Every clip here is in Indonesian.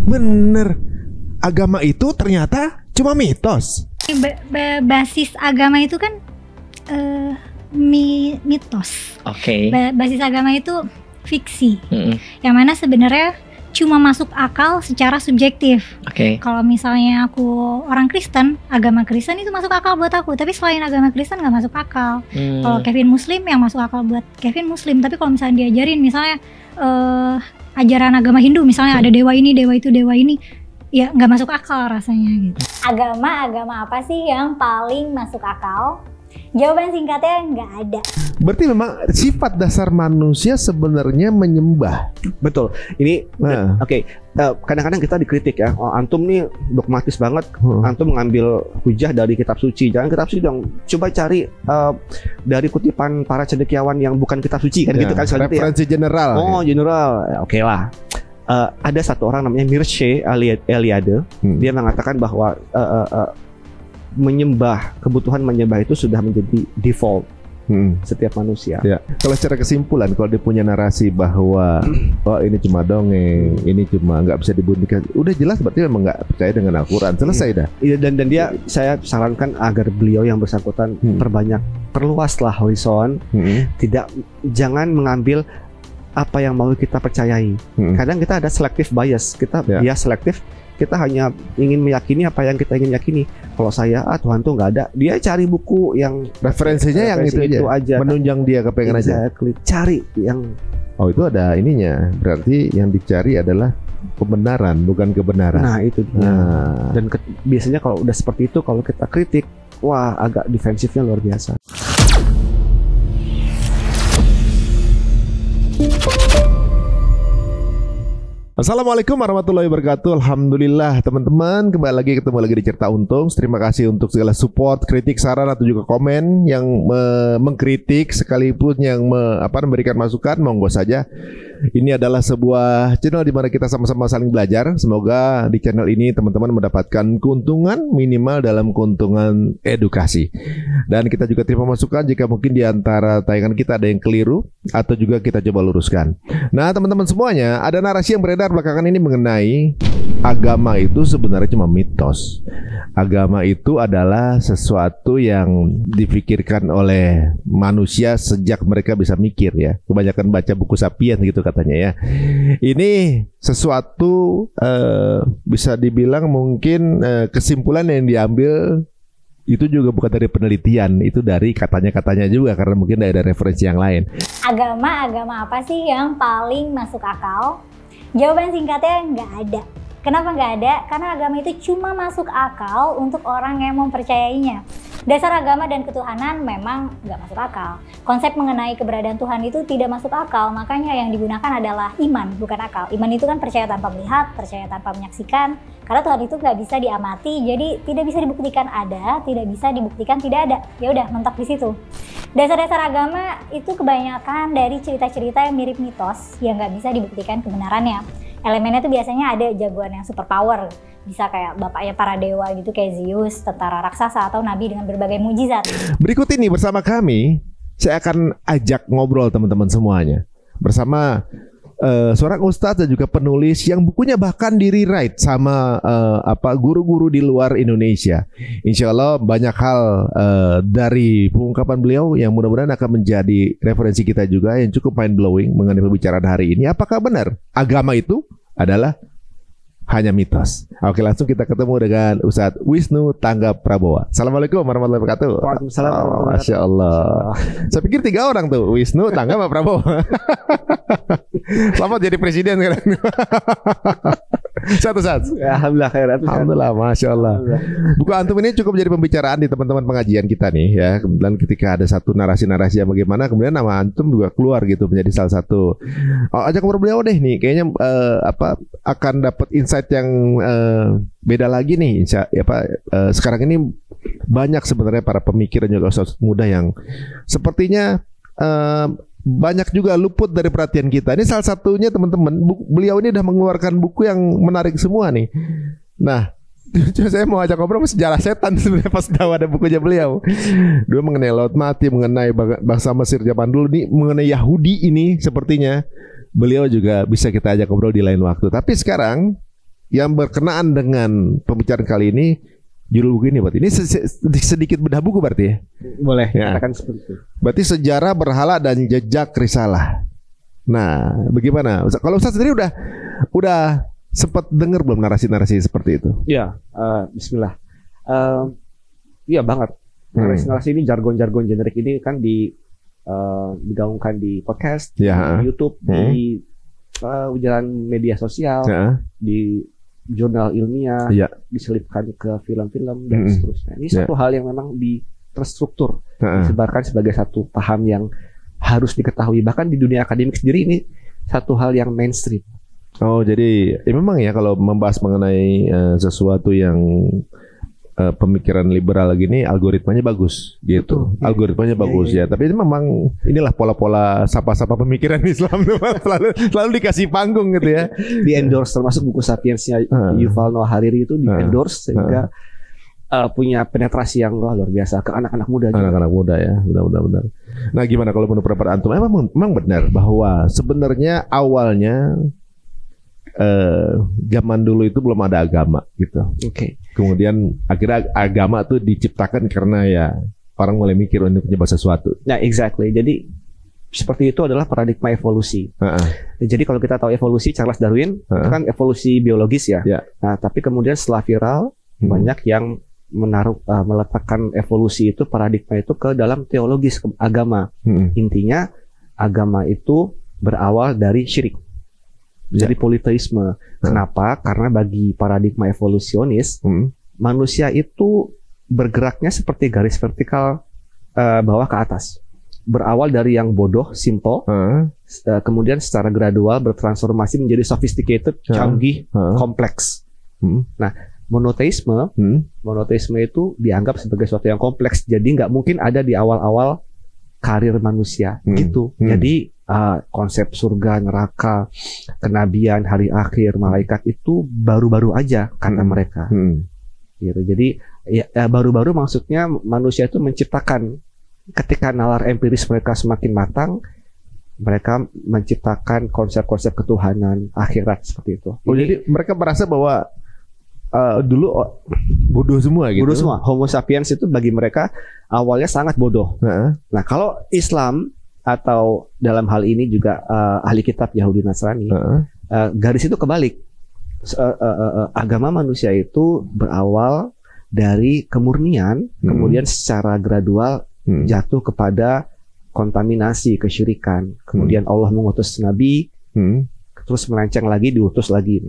Bener. Agama itu ternyata cuma mitos. Basis agama itu kan mitos. Oke. Basis agama itu fiksi. Yang mana sebenarnya cuma masuk akal secara subjektif. Oke. Kalau misalnya aku orang Kristen, agama Kristen itu masuk akal buat aku. Tapi selain agama Kristen nggak masuk akal. Kalau Kevin Muslim yang masuk akal buat Kevin Muslim. Tapi kalau misalnya diajarin misalnya ajaran agama Hindu misalnya ada dewa ini, dewa itu, dewa ini, ya nggak masuk akal rasanya gitu. Agama apa sih yang paling masuk akal? Jawaban singkatnya nggak ada. Berarti memang sifat dasar manusia sebenarnya menyembah. Betul. Ini kadang-kadang kita dikritik ya. Oh, antum nih dogmatis banget. Antum mengambil hujah dari kitab suci. Jangan kitab suci dong. Coba cari dari kutipan para cendekiawan yang bukan kitab suci kan gitu kan. Referensi general. Oh, general. Oke lah. Ada satu orang namanya Mircea Eliade. Dia mengatakan bahwa kebutuhan menyembah itu sudah menjadi default setiap manusia. Ya. Kalau secara kesimpulan, kalau dia punya narasi bahwa ini cuma dongeng, ini cuma nggak bisa dibuktikan, udah jelas berarti memang nggak percaya dengan Al-Quran. Selesai dah. Iya, dan dia, saya sarankan agar beliau yang bersangkutan perluaslah horizon, jangan mengambil apa yang mau kita percayai. Kadang kita ada selective bias, kita bias selektif. Kita hanya ingin meyakini apa yang kita ingin yakini. Kalau saya, Tuhan tuh nggak ada. Dia cari buku yang referensinya yang itu aja. Menunjang dia kepengen aja. Cari yang itu ada ininya. Berarti yang dicari adalah pembenaran, bukan kebenaran. Nah itu dia. Dan biasanya kalau udah seperti itu, kalau kita kritik, wah agak defensifnya luar biasa. Assalamualaikum warahmatullahi wabarakatuh. Alhamdulillah teman-teman, kembali lagi di Cerita Untung. Terima kasih untuk segala support, kritik, saran atau juga komen yang mengkritik sekalipun yang memberikan masukan, monggo saja. Ini adalah sebuah channel di mana kita sama-sama saling belajar. Semoga di channel ini teman-teman mendapatkan keuntungan minimal dalam keuntungan edukasi. Dan kita juga terima masukan jika mungkin di antara tayangan kita ada yang keliru atau juga kita coba luruskan. Nah, teman-teman semuanya, ada narasi yang beredar belakangan ini mengenai agama itu sebenarnya cuma mitos. Agama itu adalah sesuatu yang dipikirkan oleh manusia sejak mereka bisa mikir ya. Kebanyakan baca buku Sapiens gitu katanya ya. Ini sesuatu bisa dibilang mungkin kesimpulan yang diambil itu juga bukan dari penelitian, itu dari katanya-katanya juga karena mungkin ada referensi yang lain. Agama apa sih yang paling masuk akal? Jawaban singkatnya nggak ada. Kenapa nggak ada? Karena agama itu cuma masuk akal untuk orang yang mempercayainya. Dasar agama dan ketuhanan memang nggak masuk akal. Konsep mengenai keberadaan Tuhan itu tidak masuk akal, makanya yang digunakan adalah iman, bukan akal. Iman itu kan percaya tanpa melihat, percaya tanpa menyaksikan. Karena Tuhan itu nggak bisa diamati, jadi tidak bisa dibuktikan ada, tidak bisa dibuktikan tidak ada. Ya udah, mentok di situ. Dasar-dasar agama itu kebanyakan dari cerita-cerita yang mirip mitos yang nggak bisa dibuktikan kebenarannya. Elemennya tuh biasanya ada jagoan yang super power, bisa kayak bapaknya para dewa gitu kayak Zeus, tentara raksasa, atau nabi dengan berbagai mujizat. Berikut ini bersama kami, saya akan ajak ngobrol teman-teman semuanya bersama seorang ustadz dan juga penulis yang bukunya bahkan di-rewrite sama guru-guru di luar Indonesia. Insya Allah banyak hal dari pengungkapan beliau yang mudah-mudahan akan menjadi referensi kita juga yang cukup mind blowing mengenai pembicaraan hari ini. Apakah benar agama itu adalah hanya mitos? Oke, langsung kita ketemu dengan Ustadz Wisnu Tangga Prabowo. Assalamualaikum warahmatullahi wabarakatuh. Waalaikumsalam. Masya Allah. Saya pikir 3 orang tuh, Wisnu Tangga sama Prabowo. Selamat jadi presiden sekarang. Satu-satu. Alhamdulillah khairat. Alhamdulillah, Masya Allah. Buku antum ini cukup jadi pembicaraan di teman-teman pengajian kita nih ya. Kemudian ketika ada satu narasi-narasi yang bagaimana, kemudian nama antum juga keluar gitu menjadi salah satu. Ajak ngobrol beliau deh nih. Kayaknya akan dapat insight yang beda lagi nih. Sekarang ini banyak sebenarnya para pemikir dan juga ustadz muda yang sepertinya banyak juga luput dari perhatian kita. Ini salah satunya teman-teman, beliau ini udah mengeluarkan buku yang menarik semua nih. Nah, saya mau ajak ngobrol sejarah setan sebenarnya pas tahu ada bukunya beliau. Dua mengenai laut mati, mengenai bangsa Mesir zaman dulu, nih mengenai Yahudi ini sepertinya beliau juga bisa kita ajak ngobrol di lain waktu. Tapi sekarang yang berkenaan dengan pembicaraan kali ini judul buku ini berarti. Ini sedikit bedah buku berarti ya? Boleh, ya. katakan seperti itu. Berarti sejarah berhala dan jejak risalah. Nah, bagaimana? Kalau Ustaz sendiri udah sempat dengar belum narasi-narasi seperti itu? Ya, bismillah. Iya banget. Narasi-narasi ini jargon-jargon generik ini kan digaungkan di podcast, ya. di YouTube, di ujaran media sosial, di jurnal ilmiah, diselipkan ke film-film dan seterusnya. Ini satu hal yang memang terstruktur, disebarkan sebagai satu paham yang harus diketahui. Bahkan di dunia akademik sendiri ini satu hal yang mainstream. Oh, jadi memang ya kalau membahas mengenai sesuatu yang pemikiran liberal gini, algoritmanya bagus gitu. Betul, algoritmanya bagus ya. Tapi itu memang inilah pola-pola sapa-sapa pemikiran Islam selalu dikasih panggung gitu ya. Di endorse, termasuk buku Sapiensnya Yuval Noah Harari itu di endorse sehingga punya penetrasi yang luar biasa ke anak-anak muda. Anak-anak muda ya, benar. Nah, gimana kalau menurut pendapat antum? Memang benar bahwa sebenarnya awalnya zaman dulu itu belum ada agama gitu. Oke. Kemudian akhirnya agama tuh diciptakan karena ya orang mulai mikir untuk menyebabkan sesuatu. Nah, exactly. Jadi seperti itu adalah paradigma evolusi. Jadi kalau kita tahu evolusi Charles Darwin itu kan evolusi biologis ya. Nah, tapi kemudian setelah viral banyak yang meletakkan evolusi itu, paradigma itu ke dalam teologis agama. Intinya agama itu berawal dari syirik. Jadi politeisme. Kenapa? Karena bagi paradigma evolusionis, manusia itu bergeraknya seperti garis vertikal bawah ke atas. Berawal dari yang bodoh, simple, kemudian secara gradual bertransformasi menjadi sophisticated, canggih, kompleks. Nah, monoteisme itu dianggap sebagai sesuatu yang kompleks. Jadi nggak mungkin ada di awal-awal karir manusia gitu. Jadi konsep surga, neraka, kenabian, hari akhir, malaikat itu baru-baru aja kata mereka. Gitu. Jadi ya, baru-baru maksudnya manusia itu menciptakan, ketika nalar empiris mereka semakin matang, mereka menciptakan konsep-konsep ketuhanan, akhirat seperti itu. Jadi mereka merasa bahwa dulu bodoh semua gitu. Bodoh semua. Homo sapiens itu bagi mereka awalnya sangat bodoh. Nah, kalau Islam atau dalam hal ini juga ahli kitab Yahudi Nasrani, garis itu kebalik. Agama manusia itu berawal dari kemurnian, kemudian secara gradual jatuh kepada kontaminasi, kesyirikan. Kemudian Allah mengutus Nabi, terus melenceng lagi, diutus lagi,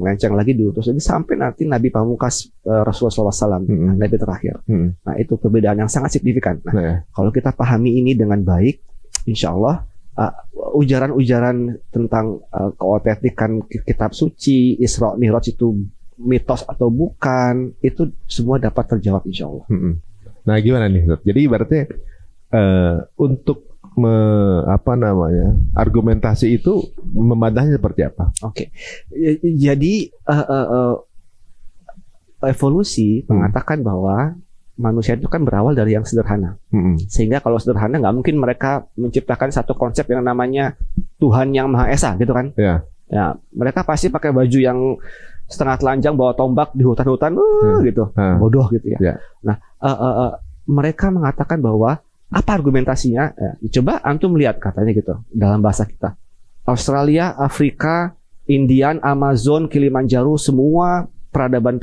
sampai nanti Nabi Pamungkas Rasulullah SAW, Nabi terakhir. Nah, itu perbedaan yang sangat signifikan. Nah, kalau kita pahami ini dengan baik, insya Allah ujaran-ujaran tentang keotentikan kitab suci, Isra Mi'raj itu mitos atau bukan, itu semua dapat terjawab insya Allah. Nah, gimana nih? Jadi berarti untuk argumentasi itu membantahnya seperti apa? Oke. Jadi evolusi mengatakan bahwa manusia itu kan berawal dari yang sederhana. Sehingga kalau sederhana nggak mungkin mereka menciptakan satu konsep yang namanya Tuhan yang Maha Esa gitu kan? Ya, mereka pasti pakai baju yang setengah telanjang, bawa tombak di hutan-hutan gitu, bodoh gitu ya. Nah, mereka mengatakan bahwa apa argumentasinya? Coba antum lihat katanya gitu dalam bahasa kita. Australia, Afrika, Indian, Amazon, Kilimanjaro, semua peradaban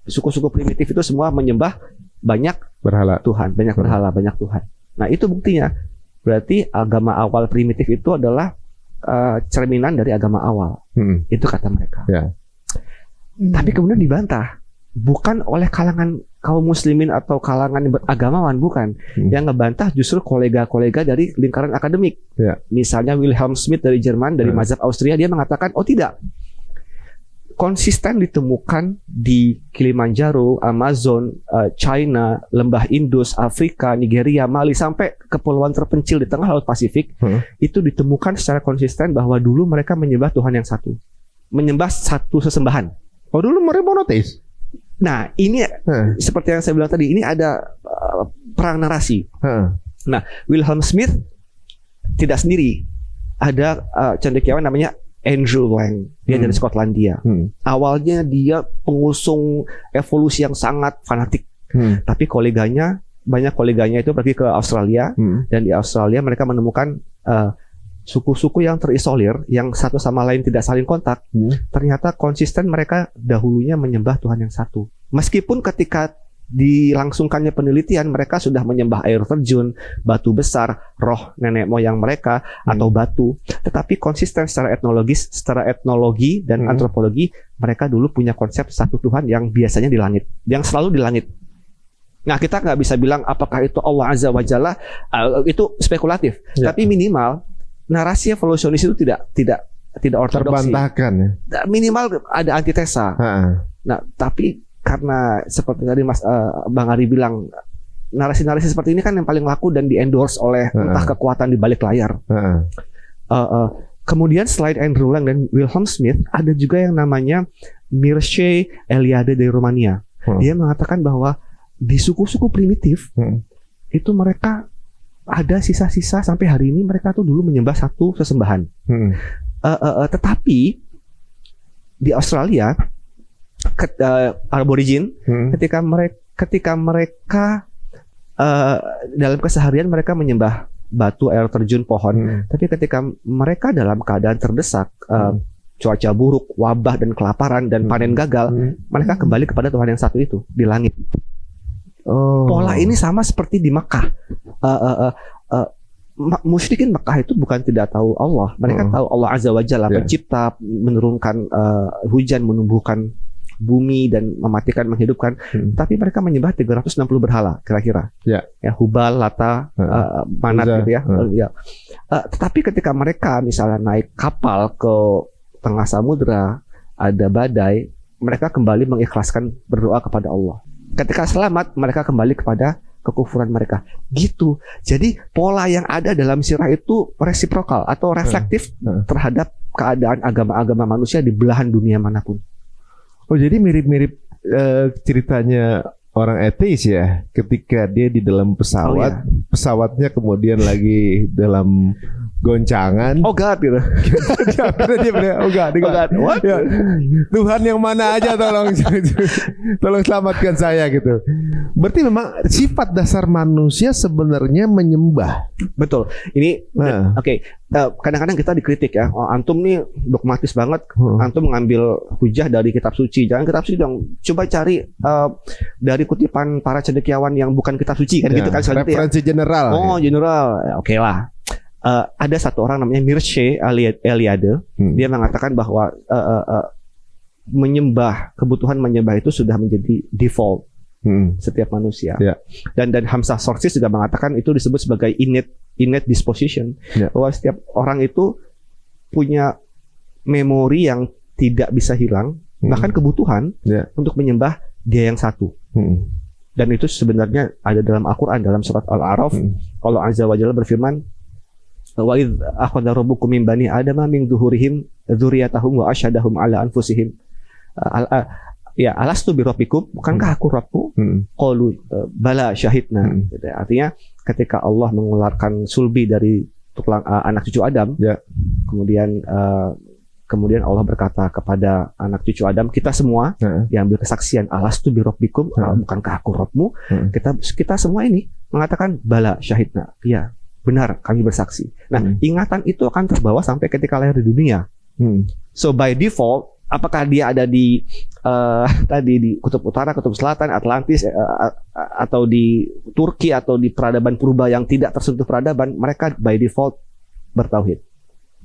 suku-suku primitif itu semua menyembah banyak berhala Tuhan, banyak berhala, banyak Tuhan. Nah, itu buktinya. Berarti agama awal primitif itu adalah cerminan dari agama awal. Itu kata mereka. Tapi kemudian dibantah. Bukan oleh kalangan kaum muslimin atau kalangan beragamawan, bukan. Yang ngebantah justru kolega-kolega dari lingkaran akademik. Misalnya Wilhelm Schmidt dari Jerman, dari mazhab Austria, dia mengatakan, oh tidak, konsisten ditemukan di Kilimanjaro, Amazon, China, lembah Indus, Afrika, Nigeria, Mali, sampai kepulauan terpencil di tengah Laut Pasifik. Itu ditemukan secara konsisten bahwa dulu mereka menyembah Tuhan yang satu, menyembah satu sesembahan. Oh, dulu mereka monoteis. Nah, ini seperti yang saya bilang tadi, ini ada perang narasi. Nah, Wilhelm Schmidt tidak sendiri. Ada cendekiawan namanya Andrew Lang. Dia dari Skotlandia. Awalnya dia pengusung evolusi yang sangat fanatik. Tapi banyak koleganya itu pergi ke Australia. Dan di Australia mereka menemukan suku-suku yang terisolir, yang satu sama lain tidak saling kontak. Ternyata konsisten mereka dahulunya menyembah Tuhan yang satu. Meskipun ketika dilangsungkannya penelitian, mereka sudah menyembah air terjun, batu besar, roh nenek moyang mereka, atau batu. Tetapi konsisten secara etnologi dan antropologi, mereka dulu punya konsep satu Tuhan yang biasanya di langit, yang selalu di langit. Nah, kita nggak bisa bilang apakah itu Allah Azza wa Jalla, itu spekulatif. Tapi minimal narasi evolusionis itu tidak ortodoks. Terbantahkan ya. Minimal ada antitesa. Nah, tapi karena seperti tadi Bang Ari bilang, narasi-narasi seperti ini kan yang paling laku dan di-endorse oleh entah kekuatan di balik layar. Kemudian selain Andrew Lang dan Wilhelm Smith, ada juga yang namanya Mircea Eliade dari Rumania. Dia mengatakan bahwa di suku-suku primitif itu mereka ada sisa-sisa sampai hari ini, mereka tuh dulu menyembah satu sesembahan. Tetapi di Australia, Aborigin, ketika mereka dalam keseharian mereka menyembah batu, air terjun, pohon. Tapi ketika mereka dalam keadaan terdesak, cuaca buruk, wabah dan kelaparan dan panen gagal, mereka kembali kepada Tuhan yang satu itu di langit. Pola ini sama seperti di Mekah. Musyrikin Mekah itu bukan tidak tahu Allah. Mereka tahu Allah Azza wa Jalla pencipta, menurunkan hujan, menumbuhkan bumi dan mematikan, menghidupkan. Tapi mereka menyembah 360 berhala kira-kira. Ya, Hubal, Lata, Manat gitu ya. Tetapi ketika mereka misalnya naik kapal ke tengah samudra, ada badai, mereka kembali mengikhlaskan berdoa kepada Allah. Ketika selamat, mereka kembali kepada kekufuran mereka. Gitu. Jadi pola yang ada dalam sirah itu resiprokal atau reflektif terhadap keadaan agama-agama manusia di belahan dunia manapun. Oh, jadi mirip-mirip ceritanya orang ateis ya, ketika dia di dalam pesawat, pesawatnya kemudian lagi dalam goncangan. Oh God gitu. Dia bilang, oh God. What? Ya, Tuhan yang mana aja tolong tolong selamatkan saya gitu. Berarti memang sifat dasar manusia sebenarnya menyembah. Betul. Ini oke. Kadang-kadang kita dikritik ya. Oh, antum nih dogmatis banget. Antum mengambil hujah dari kitab suci. Jangan kitab suci dong. Coba cari dari kutipan para cendekiawan yang bukan kitab suci kan gitu kan. Referensi general. Oh, general. Oke lah. Ada satu orang namanya Mircea Eliade. Dia mengatakan bahwa kebutuhan menyembah itu sudah menjadi default setiap manusia. Dan Hamzah Sorsis juga mengatakan itu disebut sebagai innate disposition. Bahwa setiap orang itu punya memori yang tidak bisa hilang, bahkan kebutuhan untuk menyembah Dia yang satu. Dan itu sebenarnya ada dalam Al-Quran, dalam surat Al-A'raf. Allah Azza wa Jalla berfirman, wa idz akhadha rabbukum min bani adama min zuhurihim dzurriyyatahum wa asyhadahum ala anfusihim alastu bi rabbikum, bukankah aku Rabbmu? Qalu bala syahidna. Artinya ketika Allah mengeluarkan sulbi dari anak cucu Adam, kemudian Allah berkata kepada anak cucu Adam, kita semua diambil kesaksian, alastu bi rabbikum, bukankah aku Rabbmu? Kita semua ini mengatakan bala syahidna, ya benar, kami bersaksi. Nah, ingatan itu akan terbawa sampai ketika lahir di dunia. So by default, apakah dia ada di tadi di Kutub Utara, Kutub Selatan, Atlantis, atau di Turki, atau di peradaban purba yang tidak tersentuh peradaban, mereka by default bertauhid.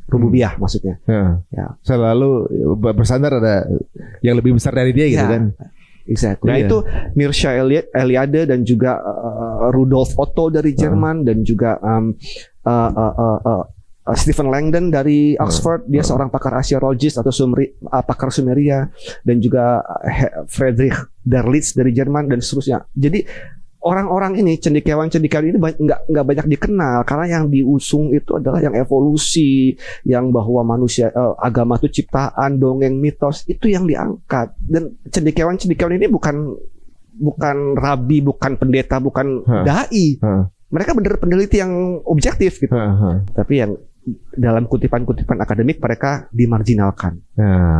Rububiyah maksudnya. Ya. Selalu bersandar ada yang lebih besar dari dia gitu kan. Exactly. Nah itu Mircea Eliade dan juga Rudolf Otto dari Jerman dan juga Stephen Langdon dari Oxford. Dia seorang pakar arkeologis atau pakar Sumeria, dan juga Friedrich Derlitz dari Jerman dan seterusnya. Jadi orang-orang ini, cendekiawan ini nggak banyak dikenal karena yang diusung itu adalah yang evolusi, yang bahwa manusia agama itu ciptaan, dongeng, mitos, itu yang diangkat. Dan cendekiawan ini bukan rabi, bukan pendeta, bukan dai. Mereka benar peneliti yang objektif gitu. Tapi yang dalam kutipan-kutipan akademik mereka dimarginalkan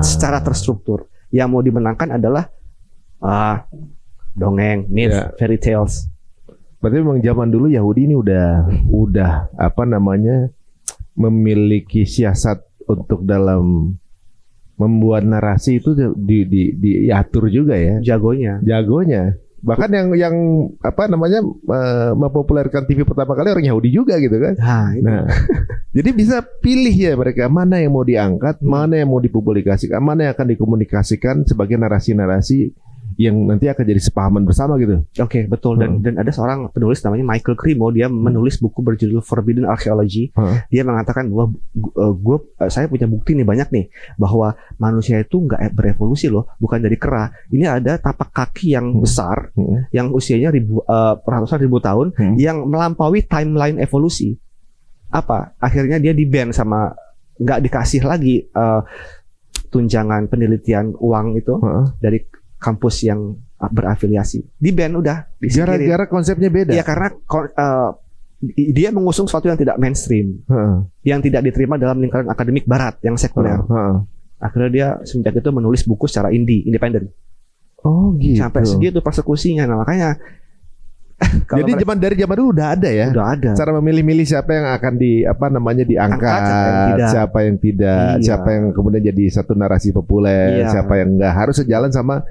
secara terstruktur. Yang mau dimenangkan adalah dongeng, myth, fairy tales. Berarti memang zaman dulu Yahudi ini udah apa namanya memiliki siasat untuk dalam membuat narasi itu diatur juga ya. Jagonya. Bahkan yang apa namanya mempopulerkan TV pertama kali orang Yahudi juga gitu kan. Nah, jadi bisa pilih ya mereka mana yang mau diangkat, mana yang mau dipublikasikan, mana yang akan dikomunikasikan sebagai narasi-narasi yang nanti akan jadi sepahaman bersama gitu. Oke, betul. Dan ada seorang penulis namanya Michael Cremo, dia menulis buku berjudul Forbidden Archaeology. Dia mengatakan bahwa saya punya bukti nih banyak nih bahwa manusia itu nggak berevolusi loh, bukan dari kera. Ini ada tapak kaki yang besar, yang usianya ratusan ribu tahun, yang melampaui timeline evolusi. Apa? Akhirnya dia di-ban sama, nggak dikasih lagi tunjangan penelitian uang itu dari kampus yang berafiliasi. Di-ban udah. Gara-gara konsepnya beda. Ya karena dia mengusung sesuatu yang tidak mainstream, yang tidak diterima dalam lingkaran akademik barat yang sekuler. Akhirnya dia semenjak itu menulis buku secara independen. Oh gitu. Sampai segitu persekusinya. Nah makanya jadi dari zaman dulu udah ada ya. Udah ada. Cara memilih-milih siapa yang akan diangkat, siapa yang tidak, siapa yang kemudian jadi satu narasi populer, siapa yang enggak, harus sejalan sama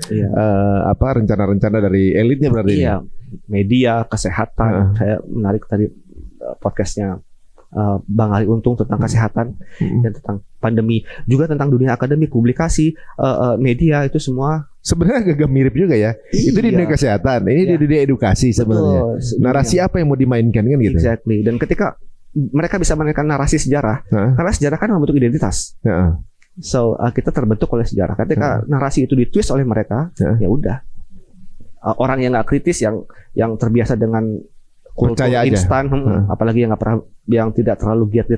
rencana-rencana dari elitnya berarti. Iya. Media, kesehatan. Saya menarik tadi podcastnya Bang Ali Untung tentang kesehatan dan tentang pandemi, juga tentang dunia akademik, publikasi, media, itu semua sebenarnya agak mirip juga ya. Itu di dunia kesehatan, ini di dunia edukasi sebenarnya. Narasi apa yang mau dimainkan kan gitu. Exactly. Dan ketika mereka bisa memainkan narasi sejarah, karena sejarah kan membentuk identitas. So kita terbentuk oleh sejarah. Ketika narasi itu ditwist oleh mereka, ya udah. Orang yang nggak kritis, yang terbiasa dengan kultur instan, apalagi yang tidak terlalu giat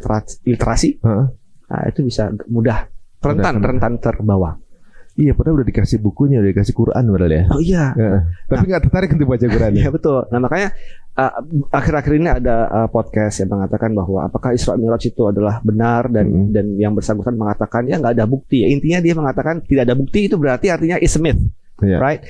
literasi, nah, itu bisa mudah rentan terbawa. Iya, padahal udah dikasih bukunya, udah dikasih Quran padahal ya. Oh iya. Tapi nggak tertarik untuk baca Quran. Iya betul. Nah makanya akhir-akhir ini ada podcast yang mengatakan bahwa apakah Isra Mi'raj itu adalah benar, dan yang bersangkutan mengatakan ya nggak ada bukti. Ya, intinya dia mengatakan tidak ada bukti, itu berarti artinya is a myth. Right?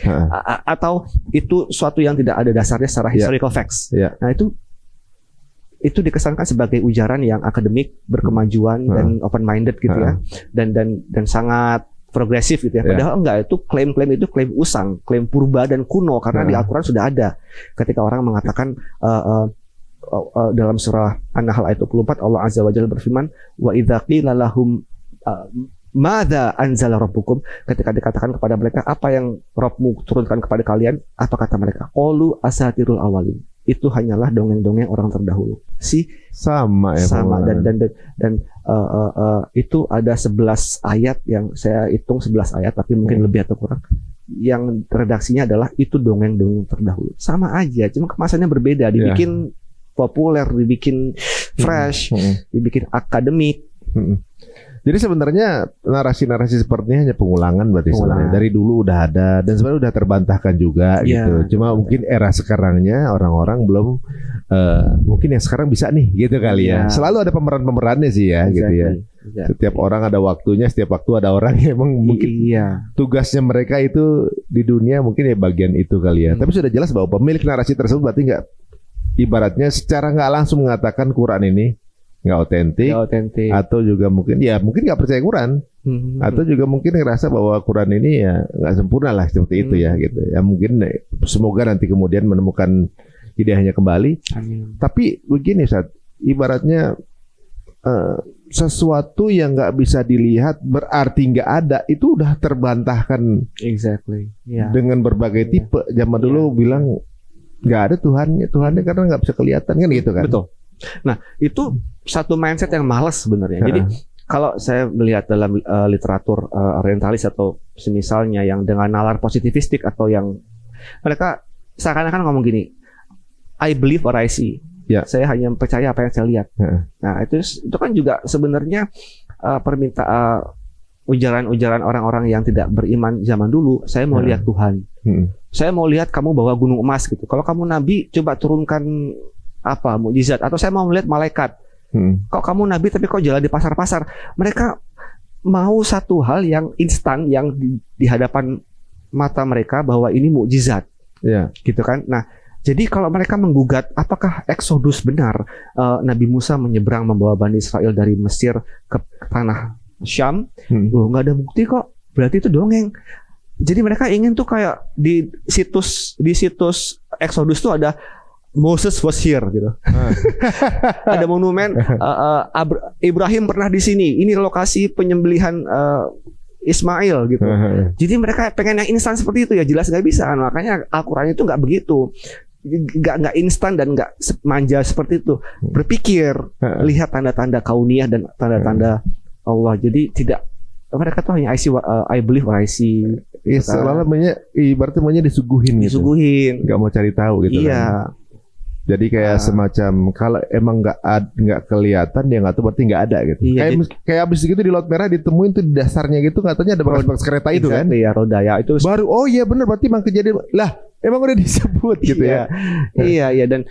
Atau itu suatu yang tidak ada dasarnya secara historical facts. Nah itu dikesankan sebagai ujaran yang akademik, berkemajuan dan open minded gitu ya, dan sangat progresif gitu ya. Padahal enggak, itu klaim-klaim itu klaim usang, klaim purba dan kuno, karena di Al-Quran sudah ada. Ketika orang mengatakan dalam surah An-Nahl ayat 24, Allah Azza wa Jalla berfirman, wa idza qila lahum madza anzala rabbukum, ketika dikatakan kepada mereka apa yang Rabbmu turunkan kepada kalian, apa kata mereka? Qalu asatirul awalin. Itu hanyalah dongeng-dongeng orang terdahulu. Sama dan itu ada 11 ayat yang saya hitung 11 ayat, tapi mungkin lebih atau kurang, yang redaksinya adalah itu dongeng-dongeng terdahulu. Sama aja, cuma kemasannya berbeda, dibikin populer, dibikin fresh, dibikin akademik. Jadi sebenarnya narasi-narasi seperti ini hanya pengulangan berarti sebenarnya. Dari dulu udah ada dan sebenarnya udah terbantahkan juga gitu. Cuma mungkin era sekarangnya orang-orang belum mungkin yang sekarang bisa nih gitu kali ya. Selalu ada pemeran-pemerannya sih ya gitu ya. Setiap orang ada waktunya, setiap waktu ada orang yang emang mungkin tugasnya mereka itu di dunia mungkin ya bagian itu kali ya. Tapi sudah jelas bahwa pemilik narasi tersebut berarti nggak, ibaratnya secara nggak langsung mengatakan Quran ini nggak otentik, atau juga mungkin nggak percaya Quran, atau juga mungkin ngerasa bahwa Quran ini ya nggak sempurna lah seperti itu ya gitu. Ya mungkin semoga nanti kemudian menemukan hidayahnya kembali. Amin. Tapi begini Ustaz, ibaratnya sesuatu yang nggak bisa dilihat berarti nggak ada, itu udah terbantahkan dengan berbagai tipe. Zaman dulu bilang nggak ada Tuhannya karena nggak bisa kelihatan kan gitu kan. Betul. Nah itu satu mindset yang malas sebenarnya. Jadi kalau saya melihat dalam literatur orientalis atau semisalnya yang dengan nalar positivistik, atau yang mereka seakan-akan ngomong gini, I believe what I see. Saya hanya percaya apa yang saya lihat. Nah itu kan juga sebenarnya permintaan ujaran-ujaran orang-orang yang tidak beriman zaman dulu. Saya mau lihat Tuhan. Saya mau lihat kamu bawa gunung emas gitu. Kalau kamu nabi, coba turunkan apa mukjizat, atau saya mau melihat malaikat. Kok kamu nabi tapi kok jalan di pasar-pasar? Mereka mau satu hal yang instan, yang di hadapan mata mereka bahwa ini mukjizat, gitu kan? Nah, jadi kalau mereka menggugat apakah Exodus benar, Nabi Musa menyeberang membawa Bani Israel dari Mesir ke tanah Syam, nggak ada bukti kok, berarti itu dongeng. Jadi mereka ingin tuh kayak di situs Exodus tuh ada Moses was here gitu. Ada monumen Ibrahim pernah di sini. Ini lokasi penyembelihan Ismail gitu. Jadi mereka pengen yang instan seperti itu, ya jelas nggak bisa. Makanya Al-Quran itu nggak begitu. Nggak instan dan nggak manja seperti itu. Berpikir, lihat tanda-tanda kauniyah dan tanda-tanda Allah. Jadi tidak, mereka tuh hanya I believe or I see. Iya, seolah-olah ibaratnya maunya disuguhin. Nggak mau cari tahu gitu. Iya. Kan. Jadi kayak semacam kalau emang nggak kelihatan, dia nggak tahu, berarti nggak ada gitu. Iya, kayak abis gitu di Laut Merah ditemuin tuh di dasarnya gitu, katanya ada bekas kereta itu kan? Iya, roda ya itu. Baru iya benar, berarti emang kejadian lah. Emang udah disebut gitu ya. Iya dan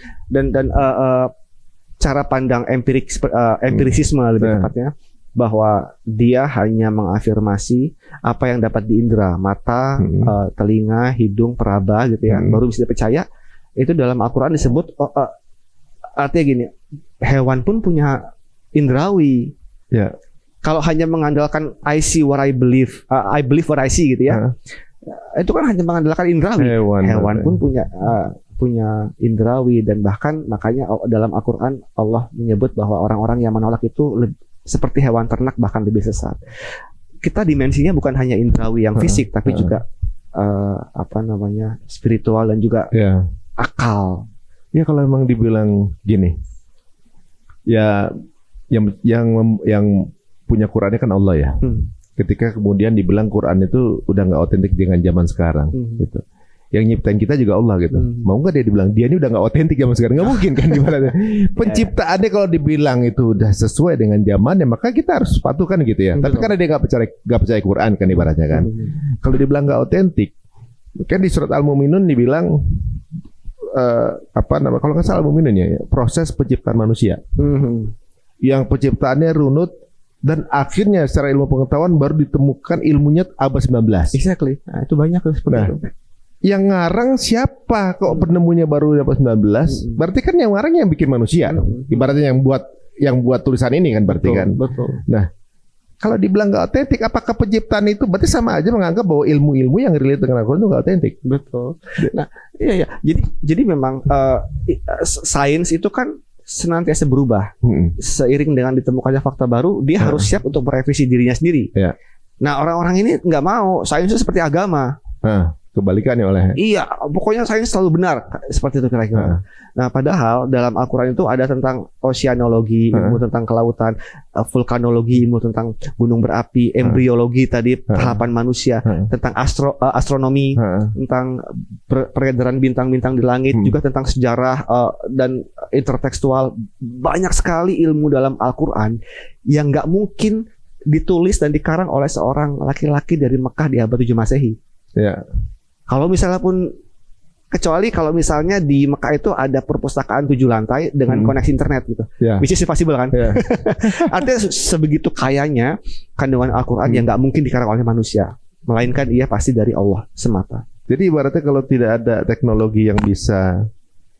cara pandang empirisisme lebih tepatnya, bahwa dia hanya mengafirmasi apa yang dapat diindra, mata, telinga, hidung, peraba gitu ya, baru bisa dipercaya. Itu dalam Al-Quran disebut, artinya gini, hewan pun punya indrawi. Kalau hanya mengandalkan I see what I believe, I believe what I see gitu ya, itu kan hanya mengandalkan indrawi. Hewan pun punya indrawi, dan bahkan makanya dalam Al-Quran Allah menyebut bahwa orang-orang yang menolak itu seperti hewan ternak, bahkan lebih sesat. Kita dimensinya bukan hanya indrawi yang fisik, tapi juga spiritual dan juga akal. Ya kalau emang dibilang gini, ya yang punya Qurannya kan Allah ya. Ketika kemudian dibilang Quran itu udah nggak otentik dengan zaman sekarang, gitu. Yang nyiptain kita juga Allah gitu. Mau nggak dia dibilang dia ini udah nggak otentik zaman sekarang? Nggak mungkin kan ibaratnya. Penciptaannya kalau dibilang itu udah sesuai dengan zamannya, maka kita harus patuhkan gitu ya. Tapi karena dia nggak percaya Quran kan ibaratnya kan. Kalau dibilang nggak otentik, kan di surat Al-Mu'minun dibilang kalau nggak salah Al-Mu'minun ya, proses penciptaan manusia. Yang penciptaannya runut, dan akhirnya secara ilmu pengetahuan baru ditemukan ilmunya abad 19. Exactly. Nah, itu banyak seperti itu. Yang ngarang siapa? Kok penemunya baru dapat 19? Berarti kan yang ngarang yang bikin manusia. Ibaratnya yang buat tulisan ini kan berarti kan. Betul. Nah, kalau dibilang nggak otentik, apakah penciptaan itu berarti sama aja menganggap bahwa ilmu-ilmu yang relate dengan Al-Quran itu nggak otentik? Betul. Nah, iya. Jadi memang sains itu kan senantiasa berubah. Seiring dengan ditemukannya fakta baru, dia harus siap untuk merevisi dirinya sendiri. Nah, orang-orang ini nggak mau. Sains itu seperti agama. Kebalikannya oleh. Iya, pokoknya sains selalu benar, seperti itu kira-kira. Nah, padahal dalam Al-Quran itu ada tentang oceanologi, ilmu tentang kelautan, vulkanologi, ilmu tentang gunung berapi, embriologi tadi, tahapan manusia, tentang astronomi, tentang peredaran bintang-bintang di langit, juga tentang sejarah dan intertekstual. Banyak sekali ilmu dalam Al-Quran yang nggak mungkin ditulis dan dikarang oleh seorang laki-laki dari Mekah di abad 7 Masehi. Kalau misalnya pun, kecuali kalau misalnya di Mekah itu ada perpustakaan 7 lantai dengan koneksi internet gitu, which is possible kan. Artinya sebegitu kayanya kandungan Al-Quran yang nggak mungkin dikarang oleh manusia, melainkan ia pasti dari Allah semata. Jadi ibaratnya kalau tidak ada teknologi yang bisa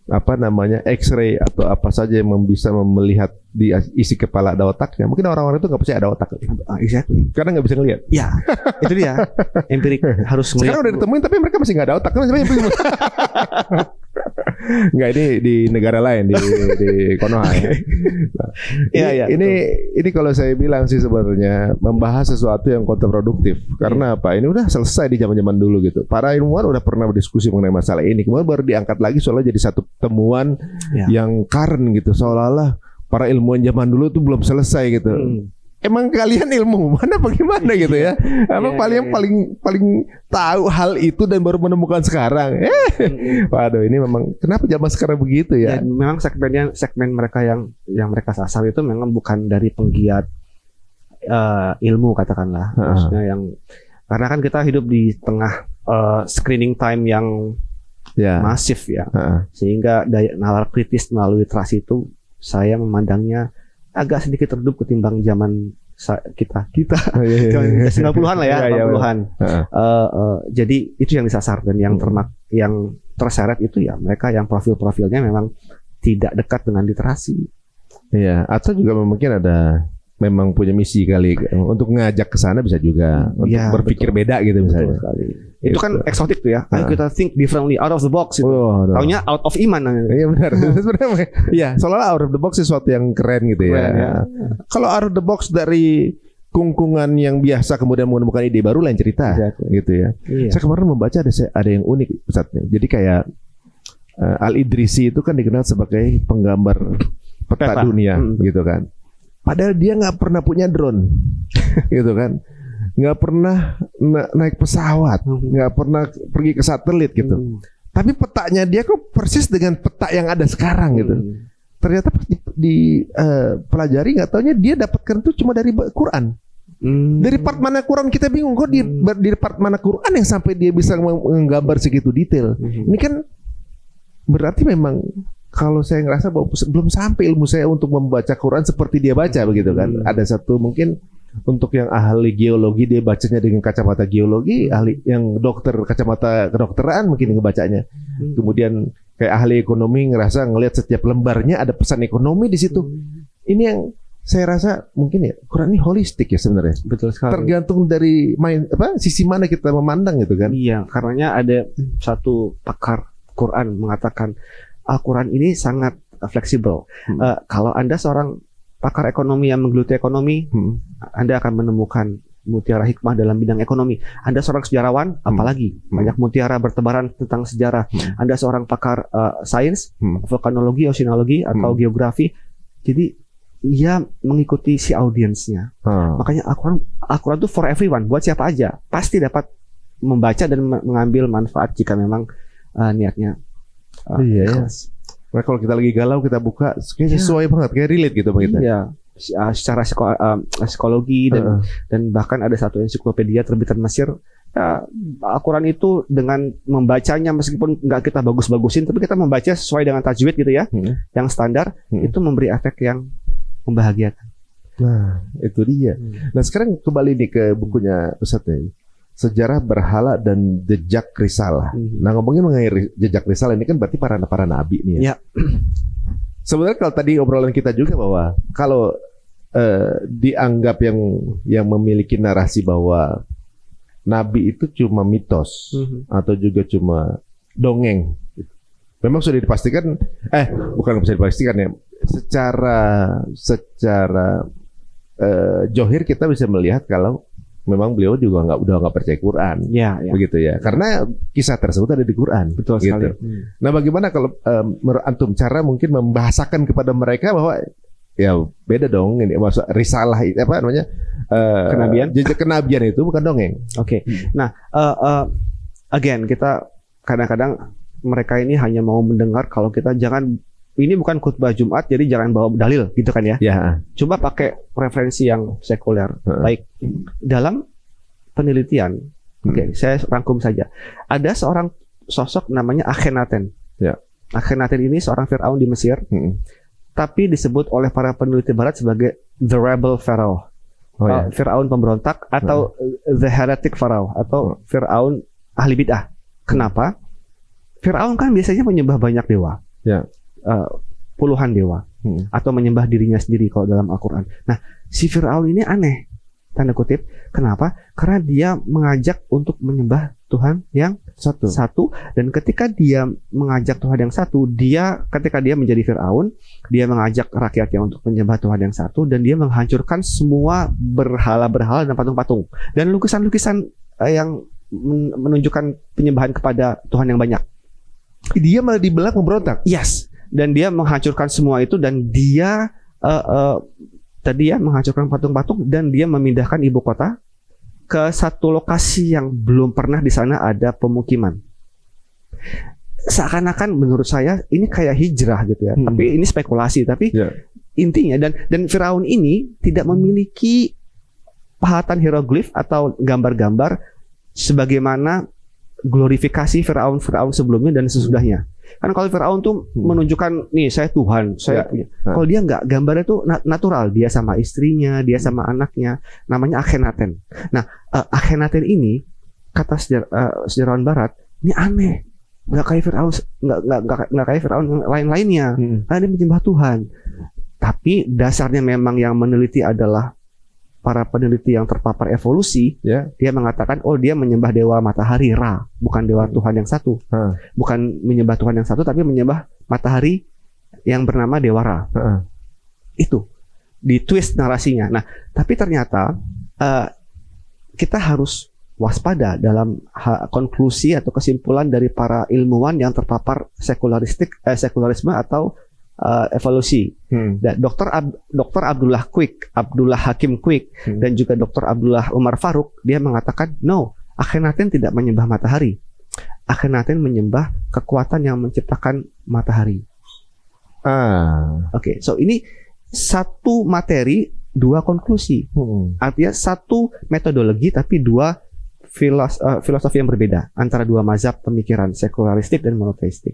X-ray atau apa saja yang bisa melihat di isi kepala ada otaknya, mungkin orang-orang itu nggak percaya ada otak. Exactly. Karena nggak bisa ngelihat. Ya, itu dia. Empirik harus ngelihat. Sekarang udah ditemuin tapi mereka masih nggak ada otak. Nggak, ini di negara lain, di Konoha ya. Ini kalau saya bilang sih sebenarnya membahas sesuatu yang kontraproduktif. Karena apa? Ini udah selesai di zaman-zaman dulu gitu. Para ilmuwan udah pernah berdiskusi mengenai masalah ini. Kemudian baru diangkat lagi soalnya jadi satu temuan yang current gitu. Seolah-olah para ilmuwan zaman dulu tuh belum selesai gitu. Emang kalian ilmu mana bagaimana gitu ya? Paling tahu hal itu dan baru menemukan sekarang. Waduh, ini memang kenapa zaman sekarang begitu ya? Memang segmen mereka yang mereka sasar itu memang bukan dari penggiat ilmu katakanlah. Maksudnya karena kan kita hidup di tengah screening time yang masif ya. Sehingga daya nalar kritis melalui literasi itu saya memandangnya agak sedikit redup ketimbang zaman kita 90-an lah ya, 80-an. Jadi itu yang disasar dan yang yang terseret itu ya mereka yang profilnya memang tidak dekat dengan literasi. Iya, atau juga mungkin ada memang punya misi kali untuk ngajak ke sana bisa juga untuk berpikir beda gitu misalnya. Itu kan eksotik tuh ya. Ayo kita think differently, out of the box itu. Taunya out of iman. Iya benar. Sebenarnya iya, soalnya out of the box sesuatu yang keren gitu ya. Kalau out of the box dari kungkungan yang biasa kemudian menemukan ide baru lain cerita gitu ya. Saya kemarin membaca ada yang unik Ustadz. Jadi kayak Al-Idrisi itu kan dikenal sebagai penggambar peta dunia gitu kan. Padahal dia nggak pernah punya drone, gitu kan, nggak pernah naik pesawat, nggak pernah pergi ke satelit gitu. Tapi petanya dia kok persis dengan peta yang ada sekarang gitu. Ternyata pas pelajari nggak taunya dia dapatkan itu cuma dari Quran. Dari part mana Quran kita bingung kok di part mana Quran yang sampai dia bisa menggambar segitu detail. Ini kan berarti memang kalau saya ngerasa bahwa belum sampai ilmu saya untuk membaca Quran seperti dia baca begitu kan. Ada satu mungkin untuk yang ahli geologi dia bacanya dengan kacamata geologi, ahli yang dokter kacamata kedokteran mungkin ngebacanya. Kemudian kayak ahli ekonomi ngerasa ngelihat setiap lembarnya ada pesan ekonomi di situ. Ini yang saya rasa mungkin ya Quran ini holistik ya sebenarnya. Betul sekali. Tergantung dari sisi mana kita memandang gitu kan. Iya, karenanya ada satu pakar Quran mengatakan Al-Quran ini sangat fleksibel. Kalau Anda seorang pakar ekonomi yang menggeluti ekonomi, Anda akan menemukan mutiara hikmah dalam bidang ekonomi. Anda seorang sejarawan, apalagi banyak mutiara bertebaran tentang sejarah. Anda seorang pakar sains, vulkanologi, oceanologi atau geografi. Jadi ia mengikuti si audiensnya. Makanya Al-Quran itu for everyone, buat siapa aja pasti dapat membaca dan mengambil manfaat jika memang niatnya. Nah, kalau kita lagi galau kita buka kayak sesuai banget, kayak relate gitu Bang kita. Iya. Secara psikologi dan bahkan ada satu ensiklopedia terbitan Mesir. Al-Quran itu dengan membacanya meskipun nggak kita bagus-bagusin, tapi kita membaca sesuai dengan tajwid gitu ya, yang standar itu memberi efek yang membahagiakan. Nah, itu dia. Nah, sekarang kembali nih ke bukunya Ustadz nih. Sejarah Berhala dan Jejak Risalah. Nah, ngomongin mengenai jejak risalah ini kan berarti para nabi nih ya. Sebenarnya kalau tadi obrolan kita juga bahwa kalau dianggap yang memiliki narasi bahwa nabi itu cuma mitos atau juga cuma dongeng. Memang sudah dipastikan bukan bisa dipastikan ya. Secara johir kita bisa melihat kalau memang beliau juga udah nggak percaya Quran, begitu ya. Karena kisah tersebut ada di Quran. Betul sekali. Nah, bagaimana kalau menurut antum cara mungkin membahasakan kepada mereka bahwa ya beda dong ini maksud risalah itu apa namanya kenabian? Jejak kenabian itu bukan dongeng. Oke. Nah, again kita kadang-kadang mereka ini hanya mau mendengar kalau kita jangan. Ini bukan khutbah Jumat, jadi jangan bawa dalil, gitu kan ya? Coba pakai referensi yang sekuler. Baik, dalam penelitian, saya rangkum saja. Ada seorang sosok namanya Akhenaten. Akhenaten ini seorang Fir'aun di Mesir, tapi disebut oleh para peneliti Barat sebagai the rebel Pharaoh, Fir'aun pemberontak atau the heretic Pharaoh atau Fir'aun ahli bid'ah. Kenapa? Fir'aun kan biasanya menyembah banyak dewa. Puluhan dewa atau menyembah dirinya sendiri kalau dalam Al-Quran. Nah, si Fir'aun ini aneh, tanda kutip. Kenapa? Karena dia mengajak untuk menyembah Tuhan yang satu. Dan ketika dia mengajak Tuhan yang satu, ketika dia menjadi Fir'aun, dia mengajak rakyatnya untuk menyembah Tuhan yang satu, dan dia menghancurkan semua berhala-berhala dan patung-patung dan lukisan-lukisan yang menunjukkan penyembahan kepada Tuhan yang banyak. Dia malah dibelah memberontak. Yes. Dan dia menghancurkan semua itu, dan dia tadi ya menghancurkan patung-patung, dan dia memindahkan ibu kota ke satu lokasi yang belum pernah di sana ada pemukiman. Seakan-akan menurut saya ini kayak hijrah gitu ya. Tapi ini spekulasi, tapi intinya dan Firaun ini tidak memiliki pahatan hieroglif atau gambar-gambar sebagaimana glorifikasi Firaun sebelumnya dan sesudahnya. Kan kalau Firaun tuh menunjukkan nih saya Tuhan, saya punya. Kalau dia nggak, gambarnya tuh natural, dia sama istrinya, dia sama anaknya, namanya Akhenaten. Nah, Akhenaten ini kata sejarawan Barat ini aneh, nggak kayak Firaun, nggak kayak Firaun lain-lainnya, karena dia menyembah Tuhan. Tapi dasarnya memang yang meneliti adalah para peneliti yang terpapar evolusi, dia mengatakan, oh dia menyembah dewa matahari Ra, bukan dewa Tuhan yang satu, bukan menyembah Tuhan yang satu, tapi menyembah matahari yang bernama Dewa Ra. Itu di twist narasinya. Nah, tapi ternyata kita harus waspada dalam konklusi atau kesimpulan dari para ilmuwan yang terpapar sekularisme atau evolusi. Dr. Abdullah Hakim Quick dan juga Dr. Abdullah Umar Faruk, dia mengatakan no, Akhenaten tidak menyembah matahari. Akhenaten menyembah kekuatan yang menciptakan matahari. Oke, so ini satu materi, dua konklusi. Artinya satu metodologi tapi dua filosofi yang berbeda antara dua mazhab pemikiran sekularistik dan monoteistik.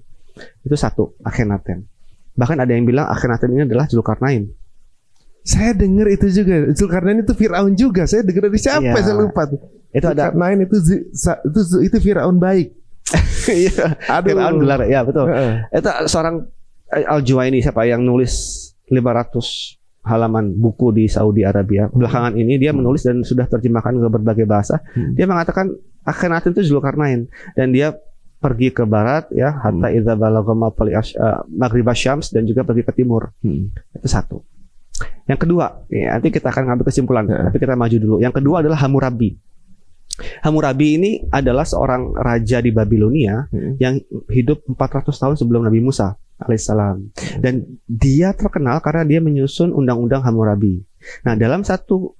Itu satu, Akhenaten. Bahkan ada yang bilang Akhenaten ini adalah Zulkarnain. Saya dengar itu juga. Zulkarnain itu Firaun juga. Saya dengar dari siapa? Saya lupa. Itu ada Zulkarnain itu Firaun baik. Firaun gelar. Ya betul. Itu seorang Al-Juwaini, siapa yang nulis 500 halaman buku di Saudi Arabia. Belakangan ini dia menulis dan sudah terjemahkan ke berbagai bahasa. Dia mengatakan Akhenaten itu Zulkarnain, dan dia pergi ke barat ya, hatta idza balagha maghrib asyams, dan juga pergi ke timur. Itu satu. Yang kedua, ya, nanti kita akan ngambil kesimpulan, tapi kita maju dulu. Yang kedua adalah Hammurabi. Hammurabi ini adalah seorang raja di Babilonia yang hidup 400 tahun sebelum Nabi Musa alaihissalam. Dan dia terkenal karena dia menyusun undang-undang Hammurabi. Nah, dalam satu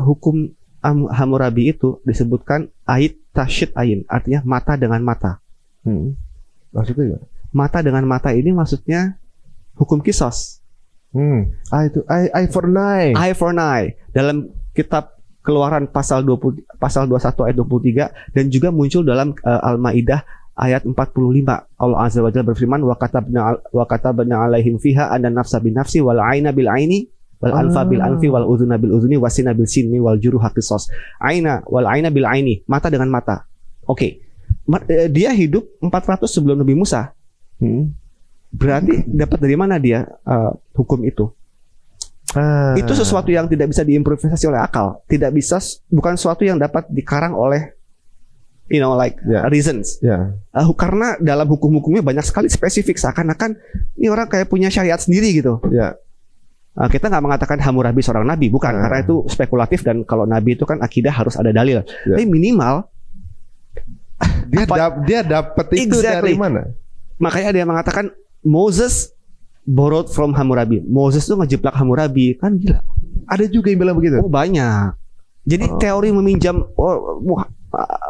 hukum Hammurabi itu disebutkan ait tasyid ain, artinya mata dengan mata. Maksudnya mata dengan mata ini maksudnya hukum kisos. Itu eye for eye. Eye for eye dalam kitab Keluaran pasal 21 ayat 23, dan juga muncul dalam Al-Maidah ayat 45. Allah Azza wa Jalla berfirman, wa katabna alaihim fiha anna nafsa bin nafsi wal aina bil aini wal anfa bil anfi wal udhuna bil udhuni wasina bil sinni wal juruha qisas. Aina wal aina bil aini, mata dengan mata. Oke. Dia hidup 400 sebelum Nabi Musa. Berarti dapat dari mana dia hukum itu? Itu sesuatu yang tidak bisa diimprovisasi oleh akal, bukan sesuatu yang dapat dikarang oleh reasons. Karena dalam hukum-hukumnya banyak sekali spesifik, seakan-akan ini orang kayak punya syariat sendiri gitu. Kita nggak mengatakan Hammurabi seorang nabi, bukan, karena itu spekulatif, dan kalau nabi itu kan akidah harus ada dalil. Tapi minimal dia dapat itu dari mana? Makanya dia mengatakan Moses borrowed from Hammurabi. Moses tuh ngejiplak Hammurabi, kan gila. Ada juga yang bilang begitu. Oh, banyak. Jadi teori meminjam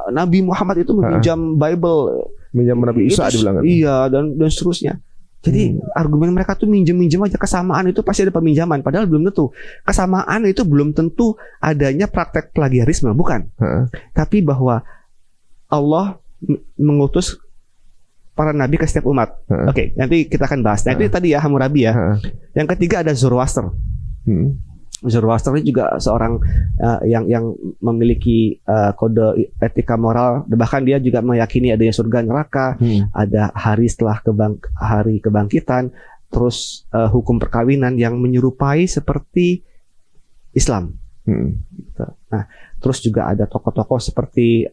Nabi Muhammad itu meminjam Bible, minjam Nabi Isa dibilang. Iya, dan seterusnya. Jadi argumen mereka tuh minjem aja, kesamaan itu pasti ada peminjaman, padahal belum tentu. Kesamaan itu belum tentu adanya praktek plagiarisme, bukan. Tapi bahwa Allah mengutus para nabi ke setiap umat. Oke, nanti kita akan bahas. Nah, itu tadi ya Hammurabi ya. Yang ketiga ada Zoroaster. Zoroaster ini juga seorang yang memiliki kode etika moral. Bahkan dia juga meyakini adanya surga neraka, ada hari setelah hari kebangkitan, terus hukum perkawinan yang menyerupai seperti Islam. Nah, terus juga ada tokoh-tokoh seperti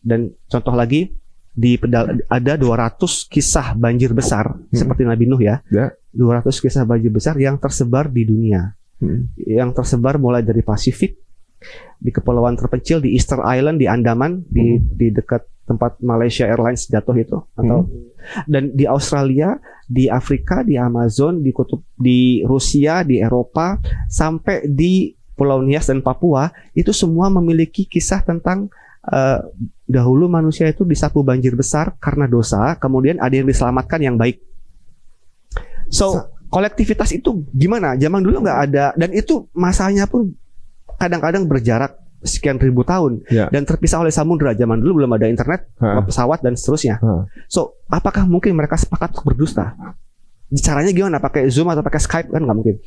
dan contoh lagi, ada 200 kisah banjir besar seperti Nabi Nuh ya. 200 kisah banjir besar yang tersebar di dunia. Yang tersebar mulai dari Pasifik, di kepulauan terpencil di Easter Island di Andaman, di dekat tempat Malaysia Airlines jatuh itu, atau dan di Australia, di Afrika, di Amazon, di Rusia, di Eropa, sampai di Pulau Nias dan Papua. Itu semua memiliki kisah tentang dahulu manusia itu disapu banjir besar karena dosa, kemudian ada yang diselamatkan yang baik. So, kolektivitas itu gimana? Zaman dulu nggak ada, dan itu masanya pun kadang-kadang berjarak sekian ribu tahun dan terpisah oleh samudra. Zaman dulu belum ada internet, pesawat dan seterusnya. So, apakah mungkin mereka sepakat untuk berdusta? Caranya gimana? Pakai Zoom atau pakai Skype? Kan nggak mungkin.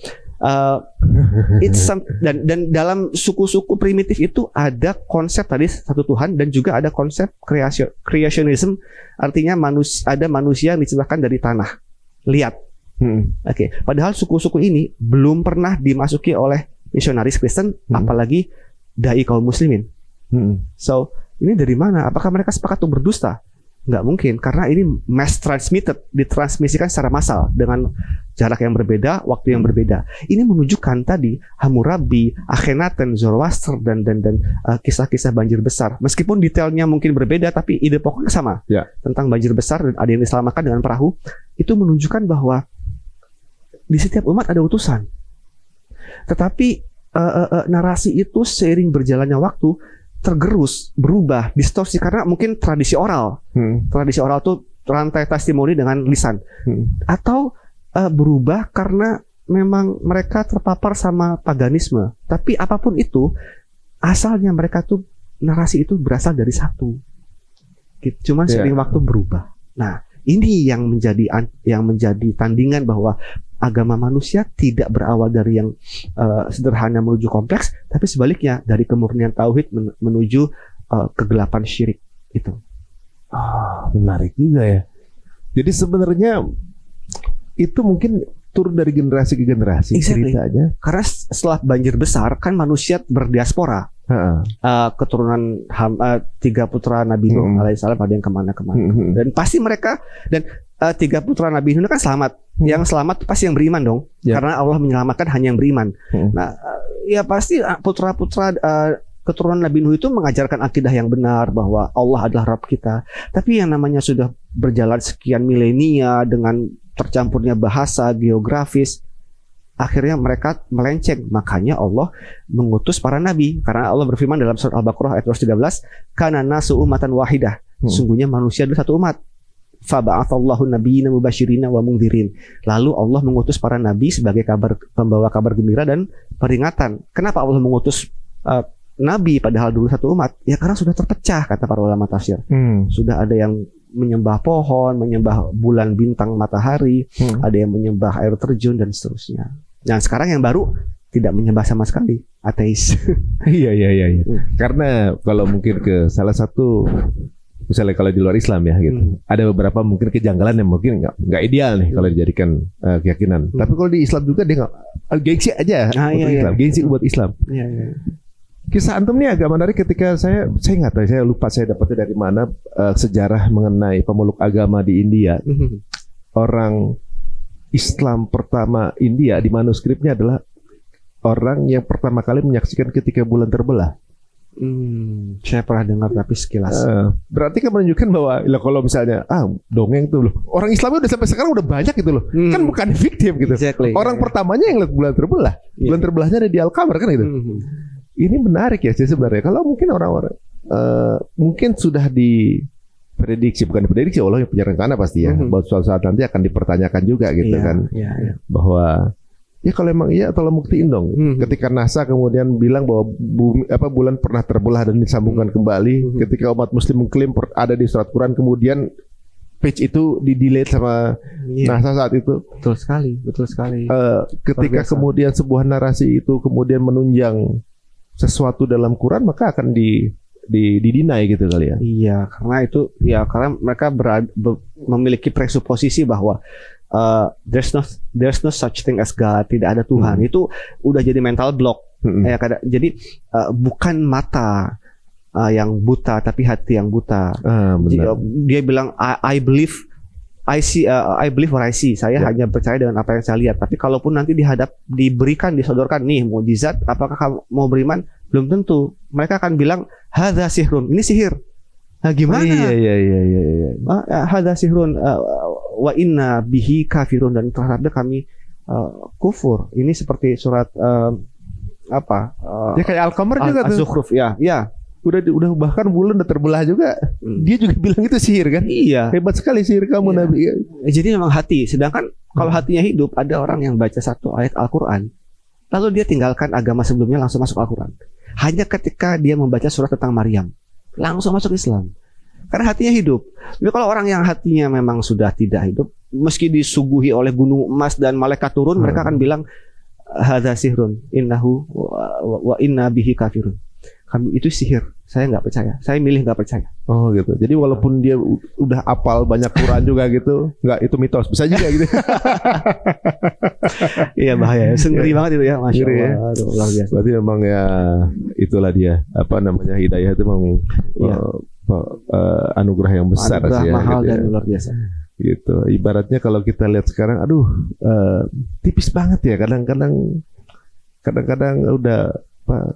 Dan dalam suku-suku primitif itu ada konsep tadi satu Tuhan dan juga ada konsep creationism, artinya ada manusia yang diciptakan dari tanah. Lihat. Oke. Padahal suku-suku ini belum pernah dimasuki oleh misionaris Kristen, apalagi dai kaum muslimin. So, ini dari mana? Apakah mereka sepakat untuk berdusta? Nggak mungkin, karena ini mass transmitted, ditransmisikan secara massal dengan jarak yang berbeda, waktu yang berbeda. Ini menunjukkan tadi Hammurabi, Akhenaten, Zoroaster dan kisah-kisah banjir besar. Meskipun detailnya mungkin berbeda, tapi ide pokoknya sama. Tentang banjir besar dan ada yang diselamatkan dengan perahu. Itu menunjukkan bahwa di setiap umat ada utusan. Tetapi narasi itu seiring berjalannya waktu tergerus, berubah, distorsi karena mungkin tradisi oral. Tradisi oral itu rantai testimoni dengan lisan. Atau berubah karena memang mereka terpapar sama paganisme. Tapi apapun itu, asalnya mereka tuh narasi itu berasal dari satu. Cuman seiring waktu berubah. Nah, ini yang menjadi tandingan bahwa agama manusia tidak berawal dari yang sederhana menuju kompleks, tapi sebaliknya dari kemurnian tauhid menuju kegelapan syirik itu. Menarik juga ya. Jadi sebenarnya itu mungkin turun dari generasi ke generasi ceritanya. Karena setelah banjir besar kan manusia berdiaspora. Keturunan 3 putra Nabi Nuh alaihissalam ada yang kemana-kemana. Dan pasti mereka 3 putra Nabi Nuh kan selamat. Yang selamat pasti yang beriman dong, karena Allah menyelamatkan hanya yang beriman. Nah, ya pasti putra-putra keturunan Nabi Nuh itu mengajarkan akidah yang benar bahwa Allah adalah Rabb kita. Tapi yang namanya sudah berjalan sekian milenia dengan tercampurnya bahasa, geografis, akhirnya mereka melenceng. Makanya Allah mengutus para nabi, karena Allah berfirman dalam surat Al-Baqarah ayat 13, "Kana nasu ummatan wahidah." Sungguhnya manusia adalah satu umat. Faba'athallahu nabiyyina mubasyirina wa mundhirin. Lalu Allah mengutus para nabi sebagai pembawa kabar gembira dan peringatan. Kenapa Allah mengutus nabi padahal dulu satu umat? Ya karena sudah terpecah, kata para ulama tafsir. Sudah ada yang menyembah pohon, menyembah bulan, bintang, matahari, ada yang menyembah air terjun dan seterusnya. Nah, sekarang yang baru tidak menyembah sama sekali, ateis. Iya. Karena kalau mungkin ke salah satu, misalnya kalau di luar Islam ya gitu, ada beberapa mungkin kejanggalan yang mungkin nggak ideal nih kalau dijadikan keyakinan. Tapi kalau di Islam juga dia nggak, gengsi aja untuk Islam, gengsi buat Islam. Kisah antum ini agak menarik ketika saya nggak tahu, saya lupa saya dapatnya dari mana sejarah mengenai pemeluk agama di India. Orang Islam pertama India di manuskripnya adalah orang yang pertama kali menyaksikan ketika bulan terbelah. Saya pernah dengar tapi sekilas. Berarti kan menunjukkan bahwa kalau misalnya dongeng tuh loh, orang Islamnya udah sampai sekarang udah banyak gitu loh. Kan bukan fiktif gitu. Orang pertamanya yang lihat bulan terbelah. Bulan terbelahnya ada di Al-Qamar kan gitu. Ini menarik ya sih sebenarnya. Kalau mungkin orang-orang mungkin sudah diprediksi, bukan diprediksi, Allah yang punya rencana pasti ya. Bahwa suatu saat nanti akan dipertanyakan juga gitu kan. Bahwa ya kalau emang iya tolong buktiin dong. Ketika NASA kemudian bilang bahwa bulan pernah terbelah dan disambungkan kembali. Ketika umat muslim mengklaim ada di surat Quran, kemudian page itu di-delete sama NASA saat itu. Betul sekali. Ketika kemudian sebuah narasi itu kemudian menunjang sesuatu dalam Quran, maka akan didinai gitu kali ya. Iya, karena itu ya karena mereka memiliki presuposisi bahwa there's no such thing as God, tidak ada Tuhan. Itu udah jadi mental block. Jadi bukan mata yang buta, tapi hati yang buta. Dia bilang I believe what I see. Saya hanya percaya dengan apa yang saya lihat. Tapi kalaupun nanti diberikan, disodorkan nih mukjizat, apakah kamu mau beriman? Belum tentu. Mereka akan bilang hadza sihrun. Ini sihir. Nah, gimana? Iya. Hadza sihrun wa inna bihi kafirun, dan terhadap kami kufur. Ini seperti surat ya kayak Al-Qamar juga tuh. Az-Zukhruf ya. Udah bahkan bulan udah terbelah juga. Dia juga bilang itu sihir kan? Iya. Hebat sekali sihir kamu Nabi. Jadi memang hati. Sedangkan kalau hatinya hidup, ada orang yang baca satu ayat Al-Quran, lalu dia tinggalkan agama sebelumnya langsung masuk Al-Quran. hanya ketika dia membaca surat tentang Maryam langsung masuk Islam. Karena hatinya hidup. Tapi kalau orang yang hatinya memang sudah tidak hidup, meski disuguhi oleh gunung emas dan malaikat turun, mereka akan bilang hadza sihrun innahu wa inna bihi kafirun. Kami itu sihir. Saya nggak percaya. Saya milih nggak percaya. Oh gitu. Jadi walaupun dia udah hafal banyak Quran juga gitu, nggak, itu mitos. Bisa juga gitu. Iya, bahaya. Ngeri banget itu ya, Masya Allah. Ya. Aduh, luar biasa. Berarti memang ya itulah dia. Apa namanya, hidayah itu memang anugerah yang besar anugerah sih ya. Mahal gitu dan ya. luar biasa. Gitu. Ibaratnya kalau kita lihat sekarang, aduh, tipis banget ya. Kadang-kadang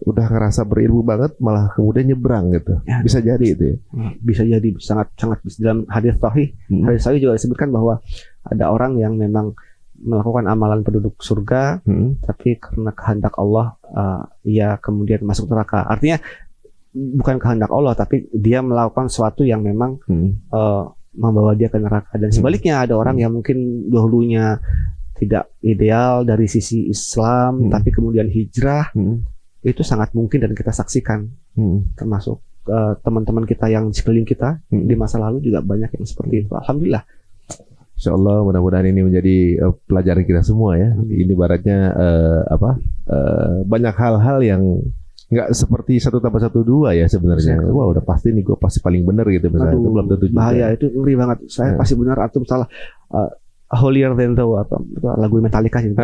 udah ngerasa berilmu banget, malah kemudian nyebrang gitu. Ya, bisa jadi itu ya. Bisa jadi, sangat dalam hadis sahih. Hadis sahih juga disebutkan bahwa ada orang yang memang melakukan amalan penduduk surga, tapi karena kehendak Allah, ia kemudian masuk neraka. Artinya bukan kehendak Allah, tapi dia melakukan sesuatu yang memang membawa dia ke neraka. Dan sebaliknya ada orang yang mungkin dahulunya tidak ideal dari sisi Islam, tapi kemudian hijrah. Itu sangat mungkin dan kita saksikan, termasuk teman-teman kita yang di sekeliling kita di masa lalu juga banyak yang seperti itu. Alhamdulillah. Insyaallah mudah-mudahan ini menjadi pelajaran kita semua ya. Ini ibaratnya banyak hal-hal yang nggak seperti 1 tambah 1 2 ya sebenarnya. Wah, udah pasti nih gue pasti paling benar gitu misalnya. Itu belum tentu juga. Bahaya, itu ngeri banget. Saya pasti benar, antum salah. Holier than thou, apa lagu Metallica sih.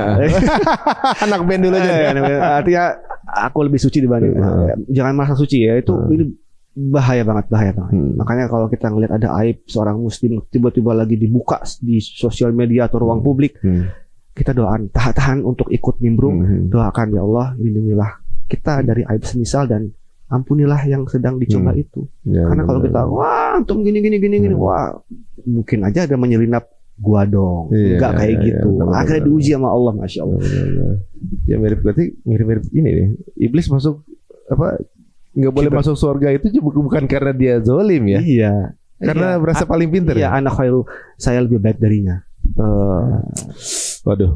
Anak band dulu aja. Artinya aku lebih suci dibanding. Jangan merasa suci ya. Ini bahaya banget. Makanya kalau kita ngelihat ada aib seorang muslim tiba-tiba lagi dibuka di sosial media atau ruang publik, kita doakan, tahan untuk ikut nimbrung. Doakan, ya Allah, lindungilah kita dari aib semisal dan ampunilah yang sedang dicoba itu. Karena kalau kita wah antum gini, wah mungkin aja ada menyelinap gua dong, enggak kayak gitu. Akhirnya diuji sama Allah, Masya Allah. Ya mirip ini nih. Iblis masuk nggak boleh masuk surga itu bukan karena dia zolim ya. Iya. Karena merasa paling pintar. Iya, anak khairu, saya lebih baik darinya. Waduh.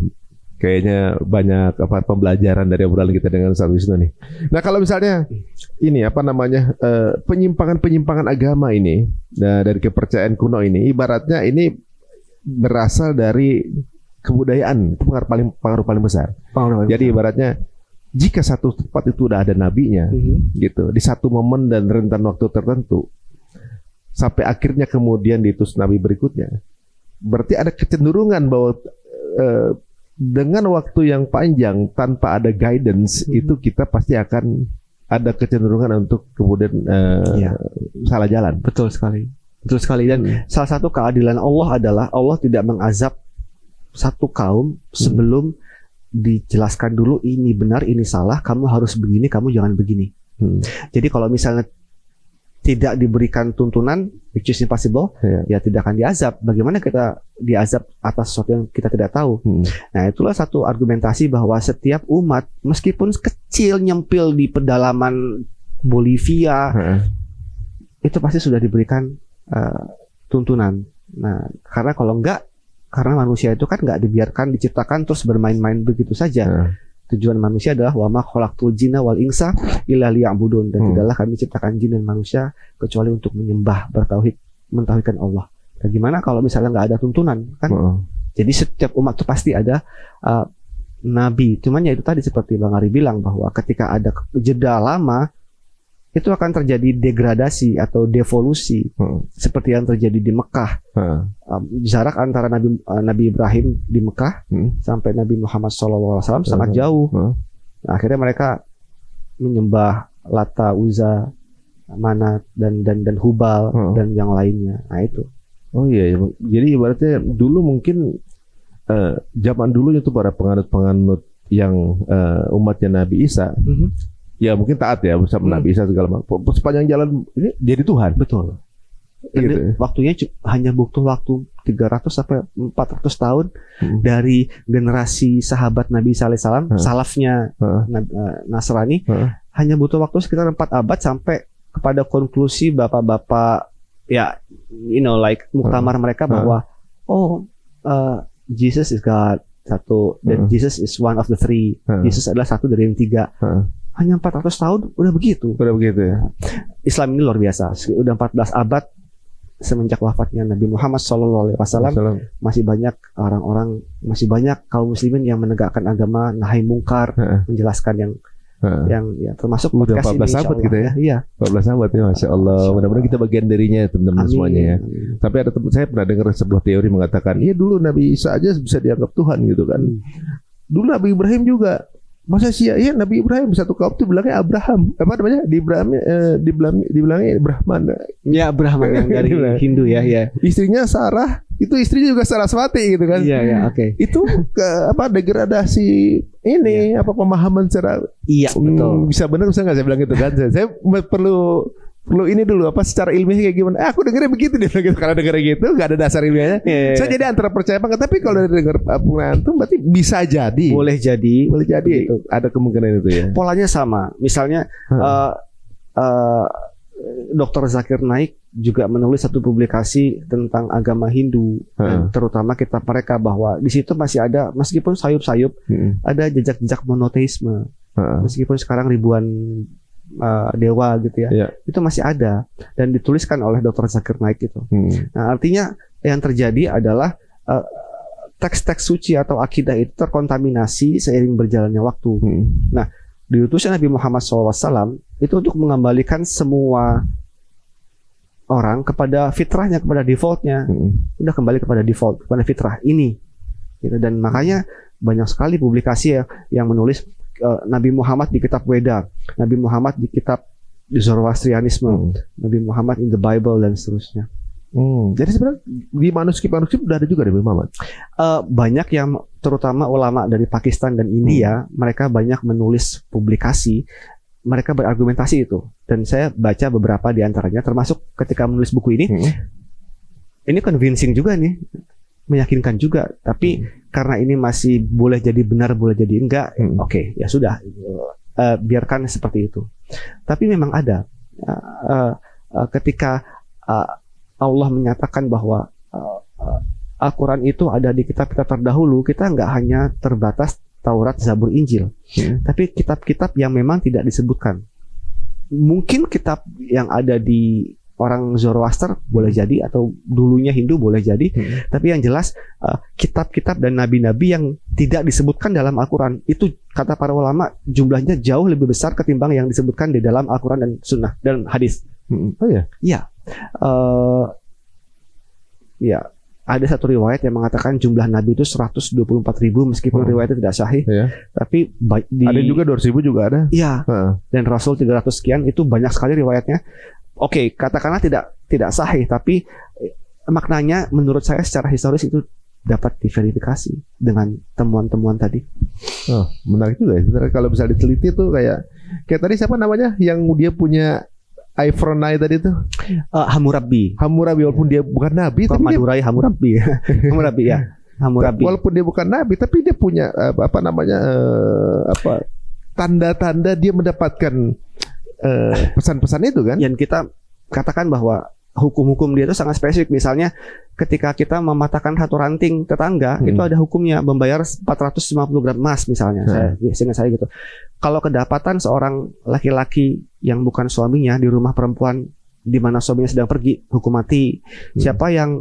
Kayaknya banyak pembelajaran dari obrolan kita dengan Ustaz Wisnu nih. Nah, kalau misalnya ini penyimpangan agama ini, dari kepercayaan kuno ini, ibaratnya ini berasal dari kebudayaan, itu pengaruh paling besar. Jadi ibaratnya jika satu tempat itu udah ada nabinya, gitu, di satu momen dan rentan waktu tertentu, sampai akhirnya kemudian diutus nabi berikutnya, berarti ada kecenderungan bahwa dengan waktu yang panjang tanpa ada guidance, itu kita pasti akan ada kecenderungan untuk kemudian salah jalan. Betul sekali. Dan salah satu keadilan Allah adalah Allah tidak mengazab satu kaum sebelum dijelaskan dulu ini benar, ini salah, kamu harus begini, kamu jangan begini. Jadi kalau misalnya tidak diberikan tuntunan, which is impossible, ya tidak akan diazab. Bagaimana kita diazab atas sesuatu yang kita tidak tahu? Nah, itulah satu argumentasi bahwa setiap umat, meskipun kecil nyempil di pedalaman Bolivia, itu pasti sudah diberikan tuntunan. Nah, karena kalau enggak, karena manusia itu kan enggak dibiarkan diciptakan terus bermain-main begitu saja. Tujuan manusia adalah wa ma khalaqtul jinna wal insa illa liya'budun, dan tidaklah kami ciptakan jin dan manusia kecuali untuk menyembah, mentauhidkan Allah. Dan gimana kalau misalnya enggak ada tuntunan kan? Jadi setiap umat itu pasti ada nabi. Cuman ya itu tadi seperti Bang Ari bilang bahwa ketika ada jeda lama, itu akan terjadi degradasi atau devolusi, seperti yang terjadi di Mekah. Jarak antara Nabi Ibrahim di Mekah sampai Nabi Muhammad SAW sangat jauh. Nah, akhirnya mereka menyembah Lata, Uzza, Manat dan Hubal dan yang lainnya. Nah itu. Oh iya, jadi ibaratnya dulu mungkin zaman dulu itu para penganut yang umatnya Nabi Isa. Ya mungkin taat ya bersama Nabi Isa segala macam. Sepanjang jalan ini jadi Tuhan. Betul. Gitu. Waktunya hanya butuh waktu 300 sampai 400 tahun dari generasi sahabat Nabi Isa alaihissalam, salafnya Nasrani, hanya butuh waktu sekitar 4 abad sampai kepada konklusi bapak-bapak ya, like muktamar mereka bahwa Jesus is God, satu, dan Jesus is one of the three. Yesus adalah satu dari yang 3. hanya 400 tahun udah begitu. Udah begitu ya. Islam ini luar biasa. Udah 14 abad semenjak wafatnya Nabi Muhammad SAW, masih banyak orang-orang, masih banyak kaum muslimin yang menegakkan agama nahi mungkar, menjelaskan yang ya termasuk udah 14 abad gitu ya. Iya. 14 abad ya, Masya Allah. Mudah-mudahan kita bagian darinya teman-teman semuanya ya. Tapi ada teman saya pernah dengar sebuah teori mengatakan, iya dulu Nabi Isa aja bisa dianggap Tuhan gitu kan. Dulu Nabi Ibrahim juga. Masa sih ya Nabi Ibrahim satu kaum itu bilangnya Abraham. Apa namanya? Dibilangnya Brahman. Ya Brahman yang dari Hindu ya, ya. Istrinya Sarah, itu istrinya juga Saraswati gitu kan. Iya, ya, oke. Itu degradasi ini pemahaman secara betul. Bisa benar bisa nggak saya bilang gitu kan. Saya perlu ini dulu secara ilmiah kayak gimana? Aku dengarnya begitu dia bilang gitu. Karena dengarnya gitu nggak ada dasar ilmiahnya. Saya jadi antara percaya apa enggak. Tapi kalau dari dengar pengantum itu berarti bisa jadi. Boleh jadi gitu. Ada kemungkinan itu ya. Polanya sama. Misalnya Dr. Zakir Naik juga menulis satu publikasi tentang agama Hindu, dan terutama kitab mereka, bahwa di situ masih ada, meskipun sayup-sayup, ada jejak-jejak monoteisme. Meskipun sekarang ribuan dewa gitu ya, itu masih ada dan dituliskan oleh Dr. Zakir Naik itu. Nah, artinya yang terjadi adalah teks-teks suci atau akidah itu terkontaminasi seiring berjalannya waktu. Nah, diutusnya Nabi Muhammad SAW itu untuk mengembalikan semua orang kepada fitrahnya, kepada defaultnya. Udah kembali kepada default, kepada fitrah ini gitu. Dan makanya banyak sekali publikasi yang menulis Nabi Muhammad di kitab Weda, Nabi Muhammad di kitab Zoroastrianisme, Nabi Muhammad in the Bible dan seterusnya. Jadi sebenarnya di manuskrip udah ada juga Nabi Muhammad. Banyak yang terutama ulama dari Pakistan dan India, mereka banyak menulis publikasi, mereka berargumentasi itu. Dan saya baca beberapa di antaranya, termasuk ketika menulis buku ini. Ini convincing juga nih, meyakinkan juga. Tapi karena ini masih boleh jadi benar, boleh jadi enggak, oke, ya sudah, biarkan seperti itu. Tapi memang ada ketika Allah menyatakan bahwa Al-Quran itu ada di kitab-kitab terdahulu, kita nggak hanya terbatas Taurat, Zabur, Injil, tapi kitab-kitab yang memang tidak disebutkan. Mungkin kitab yang ada di orang Zoroaster boleh jadi, atau dulunya Hindu boleh jadi, tapi yang jelas kitab-kitab dan nabi-nabi yang tidak disebutkan dalam Al-Quran itu, kata para ulama, jumlahnya jauh lebih besar ketimbang yang disebutkan di dalam Al-Quran dan Sunnah dan hadis. Oh ya? Iya. Ya, ada satu riwayat yang mengatakan jumlah nabi itu 124.000, meskipun riwayatnya tidak sahih. Tapi ada juga 200.000 juga ada. Iya. Dan Rasul 300 sekian, itu banyak sekali riwayatnya. Oke, katakanlah tidak sahih, tapi maknanya menurut saya secara historis itu dapat diverifikasi dengan temuan-temuan tadi. Oh, menarik juga ya. Kalau bisa diteliti tuh kayak tadi siapa namanya yang dia punya iPhone 9 tadi tuh? Hammurabi. Walaupun dia bukan nabi, tapi Madurai Hammurabi. Hammurabi ya. Hammurabi. Walaupun dia bukan nabi, tapi dia punya tanda-tanda dia mendapatkan pesan-pesan itu kan? Yang kita katakan bahwa hukum-hukum dia itu sangat spesifik. Misalnya ketika kita mematahkan satu ranting tetangga, itu ada hukumnya, membayar 450 gram emas misalnya. Seingat saya gitu. Kalau kedapatan seorang laki-laki yang bukan suaminya di rumah perempuan di mana suaminya sedang pergi, hukum mati. Siapa yang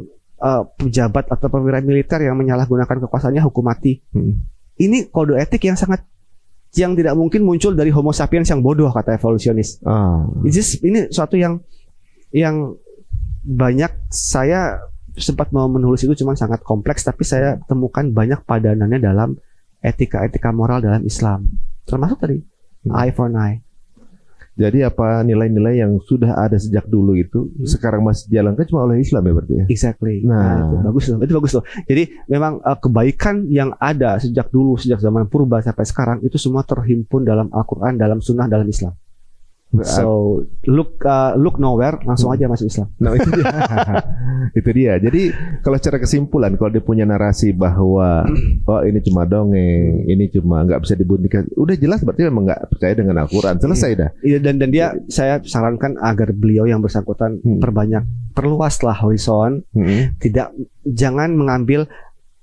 pejabat atau perwira militer yang menyalahgunakan kekuasaannya, hukum mati. Ini kode etik yang tidak mungkin muncul dari Homo sapiens yang bodoh, kata evolusionis. Ini suatu yang banyak, saya sempat mau menulis itu, cuman sangat kompleks, tapi saya temukan banyak padanannya dalam etika-etika moral dalam Islam, termasuk tadi eye for an eye. Jadi apa nilai-nilai yang sudah ada sejak dulu itu sekarang masih dijalankan cuma oleh Islam ya berarti ya? Exactly. Nah itu bagus loh. Jadi memang kebaikan yang ada sejak dulu, sejak zaman purba sampai sekarang, itu semua terhimpun dalam Al-Quran, dalam Sunnah, dalam Islam. So look nowhere, langsung aja masuk Islam. Nah, itu dia. Itu dia. Jadi kalau secara kesimpulan, kalau dia punya narasi bahwa ini cuma dongeng, ini cuma nggak bisa dibuktikan, udah jelas berarti memang nggak percaya dengan Al-Quran. Selesai dah. Iya, dan dia, saya sarankan agar beliau yang perluaslah horizon, jangan mengambil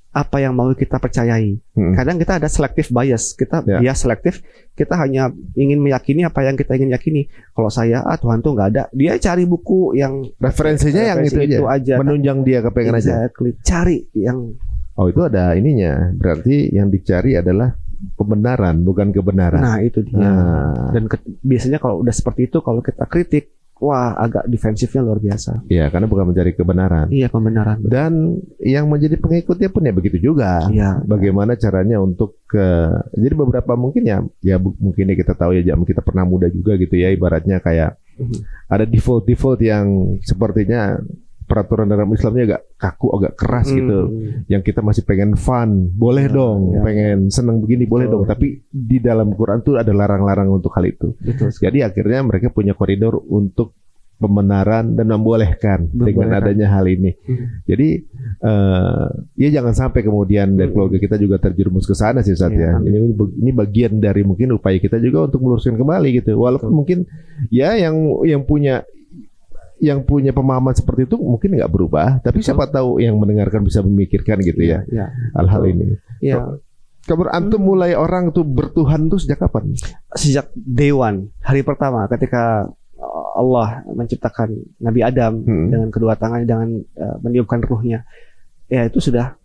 apa yang mau kita percayai. Kadang kita ada selective bias. Kita bias selektif. Kita hanya ingin meyakini apa yang kita ingin yakini. Kalau saya, Tuhan tuh nggak ada. Dia cari buku yang referensinya yang itu aja. Menunjang dia kepengen aja. Cari yang. Oh, itu ada ininya. Berarti yang dicari adalah pembenaran, bukan kebenaran. Nah, itu dia. Dan biasanya kalau udah seperti itu, kalau kita kritik, wah, agak defensifnya luar biasa. Iya, karena bukan mencari kebenaran. Iya, pembenaran. Dan yang menjadi pengikutnya pun ya begitu juga. Iya. Bagaimana caranya untuk jadi beberapa mungkin mungkin kita tahu ya, kita pernah muda juga gitu ya, ibaratnya kayak ada default yang sepertinya peraturan dalam Islamnya agak kaku, agak keras gitu. Yang kita masih pengen fun, boleh dong. Pengen seneng begini, boleh dong. Tapi di dalam Quran tuh ada larang-larang untuk hal itu. Jadi akhirnya mereka punya koridor untuk pembenaran dan membolehkan dengan adanya hal ini. Jadi ya jangan sampai kemudian dari keluarga kita juga terjerumus ke sana sih Ustaz ya. Ini bagian dari mungkin upaya kita juga untuk meluruskan kembali gitu. Walaupun mungkin ya yang punya pemahaman seperti itu mungkin nggak berubah, tapi siapa tahu yang mendengarkan bisa memikirkan gitu ya hal-hal ini. Iya. Kabar antum mulai orang tuh bertuhan tuh sejak kapan? Sejak day one, hari pertama ketika Allah menciptakan Nabi Adam dengan kedua tangan, dengan meniupkan ruhnya, ya itu sudah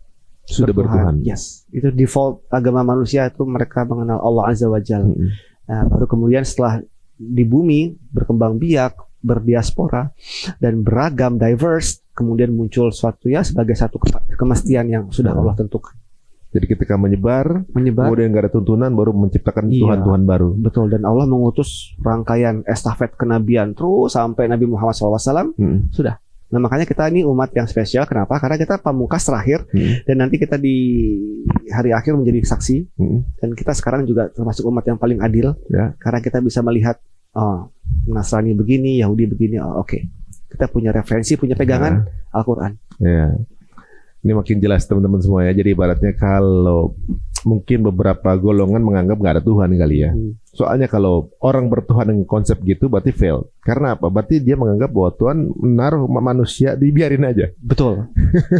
bertuhan. Yes, itu default agama manusia, itu mereka mengenal Allah Azza wa Jalla. Nah, baru kemudian setelah di bumi berkembang biak, berdiaspora dan beragam, diverse, kemudian muncul suatu sebagai satu kemestian yang sudah Allah tentukan. Jadi ketika menyebar, kemudian nggak ada tuntunan, baru menciptakan Tuhan-Tuhan baru. Betul, dan Allah mengutus rangkaian estafet kenabian terus sampai Nabi Muhammad SAW. Sudah. Nah, makanya kita ini umat yang spesial. Kenapa? Karena kita pamungkas terakhir, dan nanti kita di hari akhir menjadi saksi. Dan kita sekarang juga termasuk umat yang paling adil, karena kita bisa melihat Nasrani begini, Yahudi begini. Oke. Kita punya referensi, punya pegangan Al-Quran. Ya. Ini makin jelas teman-teman semua ya. Jadi ibaratnya kalau mungkin beberapa golongan menganggap nggak ada Tuhan kali ya. Soalnya kalau orang bertuhan dengan konsep gitu berarti fail. Karena apa? Berarti dia menganggap bahwa Tuhan menaruh manusia, dibiarin aja. Betul.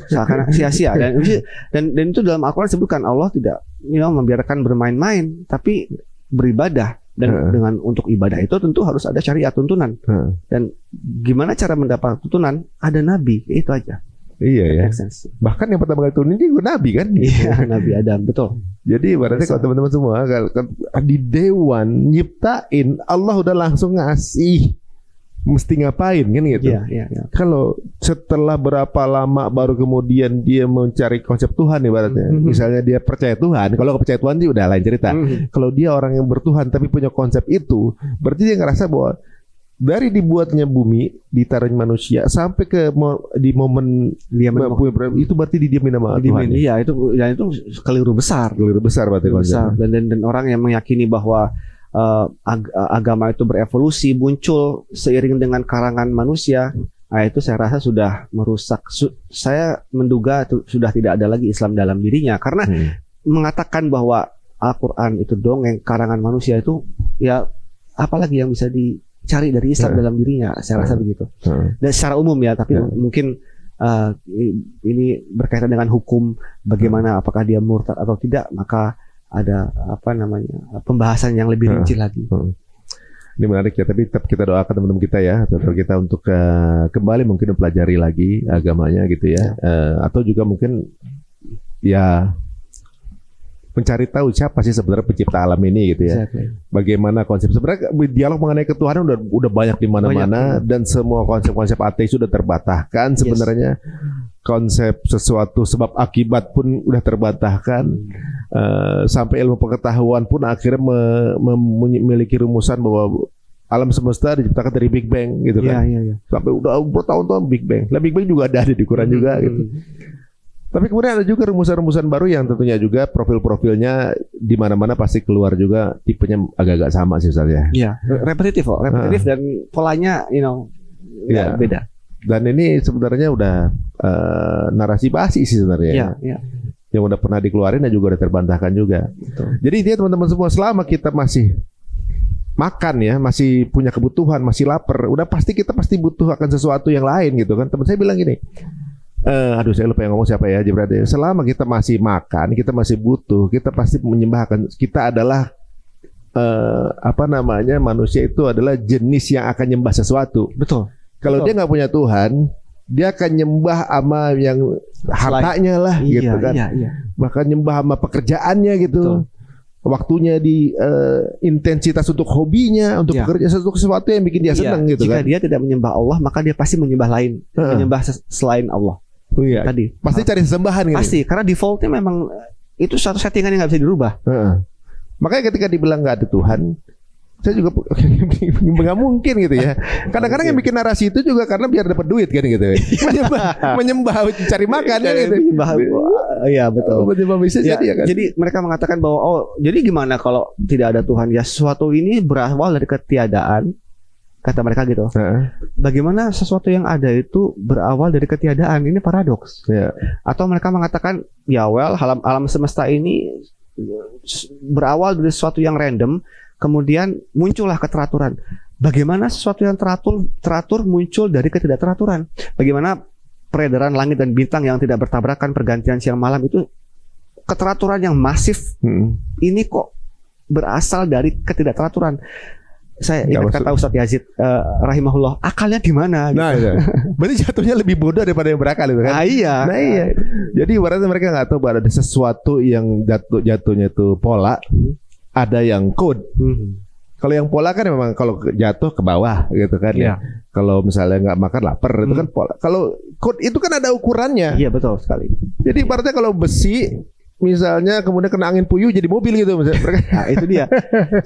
Seakan sia-sia. Dan itu dalam Al-Quran disebutkan Allah tidak membiarkan bermain-main, tapi beribadah. Dan dengan untuk ibadah itu tentu harus ada syariat, tuntunan. Dan gimana cara mendapat tuntunan? Ada nabi, itu aja. Iya ya. Bahkan yang pertama kali turun ini gue nabi kan? Iya, Nabi Adam, betul. Jadi ibaratnya kalau teman-teman semua di dewan nyiptain, Allah udah langsung ngasih mesti ngapain kan gitu. Iya. Kalau setelah berapa lama baru kemudian dia mencari konsep Tuhan ibaratnya. Misalnya dia percaya Tuhan, kalau percaya Tuhan sih udah lain cerita. Kalau dia orang yang bertuhan tapi punya konsep itu, berarti dia ngerasa bahwa dari dibuatnya bumi, ditaruhnya manusia sampai di momen dia itu berarti didiamin sama Tuhan. Iya, itu keliru besar. Keliru besar berarti konsep. Dan orang yang meyakini bahwa agama itu berevolusi, muncul seiring dengan karangan manusia, itu saya rasa sudah merusak. Saya menduga itu sudah tidak ada lagi Islam dalam dirinya, karena mengatakan bahwa Al-Quran itu dongeng karangan manusia itu, ya apalagi yang bisa dicari dari Islam dalam dirinya. Saya rasa begitu. Dan secara umum ya, tapi mungkin ini berkaitan dengan hukum, bagaimana apakah dia murtad atau tidak, maka ada pembahasan yang lebih rinci lagi. Ini menarik ya, tapi tetap kita doakan teman-teman kita ya, saudara kita untuk kembali mungkin mempelajari lagi agamanya gitu ya, atau juga mungkin ya mencari tahu siapa sih sebenarnya pencipta alam ini gitu ya. Bagaimana konsep sebenarnya dialog mengenai ketuhanan udah banyak di mana-mana, dan semua konsep-konsep ateis sudah terbantahkan sebenarnya. Konsep sesuatu sebab akibat pun udah terbantahkan. Sampai ilmu pengetahuan pun akhirnya memiliki rumusan bahwa alam semesta diciptakan dari Big Bang gitu kan. Sampai udah bertahun-tahun Big Bang. Lah Big Bang juga ada di Quran juga gitu. Tapi kemudian ada juga rumusan-rumusan baru yang tentunya juga profil-profilnya di mana-mana pasti keluar juga tipenya agak-agak sama sih Ustaz ya. Iya, repetitif dan polanya beda. Dan ini sebenarnya udah narasi basi sih sebenarnya. Yang udah pernah dikeluarin dan juga udah terbantahkan juga. Betul. Jadi dia teman-teman semua, selama kita masih makan ya, masih punya kebutuhan, masih lapar, udah pasti kita butuh akan sesuatu yang lain gitu kan. Teman saya bilang gini, aduh saya lupa yang ngomong siapa ya. Berarti selama kita masih makan, kita masih butuh, kita pasti menyembahkan. Kita adalah manusia itu adalah jenis yang akan nyembah sesuatu. Betul. Kalau dia nggak punya Tuhan, dia akan nyembah sama yang hartanya lah, gitu kan. Iya. Bahkan nyembah sama pekerjaannya gitu. Betul. Waktunya di intensitas untuk hobinya, untuk bekerja sesuatu yang bikin dia senang gitu jika kan. Jika dia tidak menyembah Allah, maka dia pasti menyembah lain, menyembah selain Allah. Oh iya. Tadi pasti cari sembahan gitu. Pasti, karena defaultnya memang itu satu settingan yang nggak bisa dirubah. Makanya ketika dibilang nggak ada Tuhan, saya juga nggak mungkin gitu ya. Kadang-kadang yang bikin narasi itu juga karena biar dapat duit kan gitu. menyembah cari makan kan gitu. Iya betul. Menyembah bisa ya, jadi ya kan. Jadi mereka mengatakan bahwa jadi gimana kalau tidak ada Tuhan? Ya sesuatu ini berawal dari ketiadaan. Kata mereka gitu. Bagaimana sesuatu yang ada itu berawal dari ketiadaan? Ini paradoks. Atau mereka mengatakan, ya alam semesta ini berawal dari sesuatu yang random, kemudian muncullah keteraturan. Bagaimana sesuatu yang teratur muncul dari ketidakteraturan? Bagaimana peredaran langit dan bintang yang tidak bertabrakan, pergantian siang malam itu keteraturan yang masif. Ini kok berasal dari ketidakteraturan? Saya ingat kata Ustadz Yazid rahimahullah, akalnya di mana? Gitu. Nah, berarti jatuhnya lebih bodoh daripada yang berakal itu kan? Iya. Nah iya. Jadi ibaratnya mereka nggak tahu bahwa ada sesuatu yang jatuhnya itu pola, ada yang code. Kalau yang pola kan memang kalau jatuh ke bawah gitu kan ya. Kalau misalnya nggak makan lapar itu kan pola. Kalau code itu kan ada ukurannya. Iya betul sekali. Jadi ibaratnya kalau besi misalnya kemudian kena angin puyuh jadi mobil gitu misalnya. Nah, itu dia.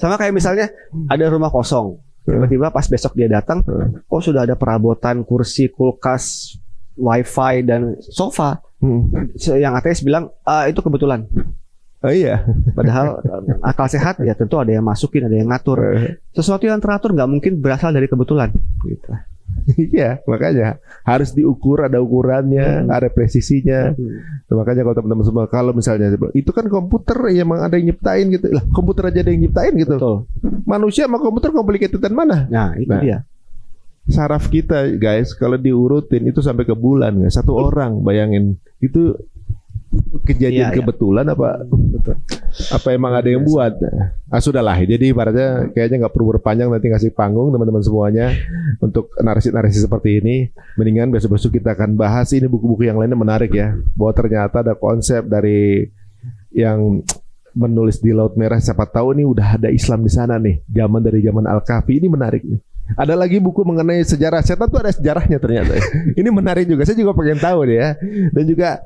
Sama kayak misalnya ada rumah kosong. Tiba-tiba pas besok dia datang, sudah ada perabotan, kursi, kulkas, wifi dan sofa. Yang ateis bilang itu kebetulan. Oh iya. Padahal akal sehat ya tentu ada yang masukin, ada yang ngatur. Sesuatu yang teratur nggak mungkin berasal dari kebetulan. Gitu. Iya, makanya harus diukur, ada ukurannya, ada presisinya. Makanya kalau teman-teman semua, kalau misalnya itu kan komputer ya, emang ada yang nyiptain gitu. Lah, komputer aja ada yang nyiptain gitu. Betul. Manusia sama komputer complicated mana? Nah, itu dia. Saraf kita, guys, kalau diurutin itu sampai ke bulan, ya. Satu orang, bayangin itu kejadian kebetulan apa? Betul. Apa emang ada yang buat? Sudahlah. Jadi ibaratnya kayaknya nggak perlu berpanjang, nanti ngasih panggung teman-teman semuanya untuk narasi-narasi seperti ini. Mendingan besok-besok kita akan bahas ini buku-buku yang lainnya menarik ya. Bahwa ternyata ada konsep dari yang menulis di Laut Merah. Siapa tahu nih udah ada Islam di sana nih. Dari zaman Al-Kahfi ini menarik nih. Ada lagi buku mengenai sejarah setan tuh ada sejarahnya ternyata. Ini menarik juga. Saya juga pengen tahu deh ya. Dan juga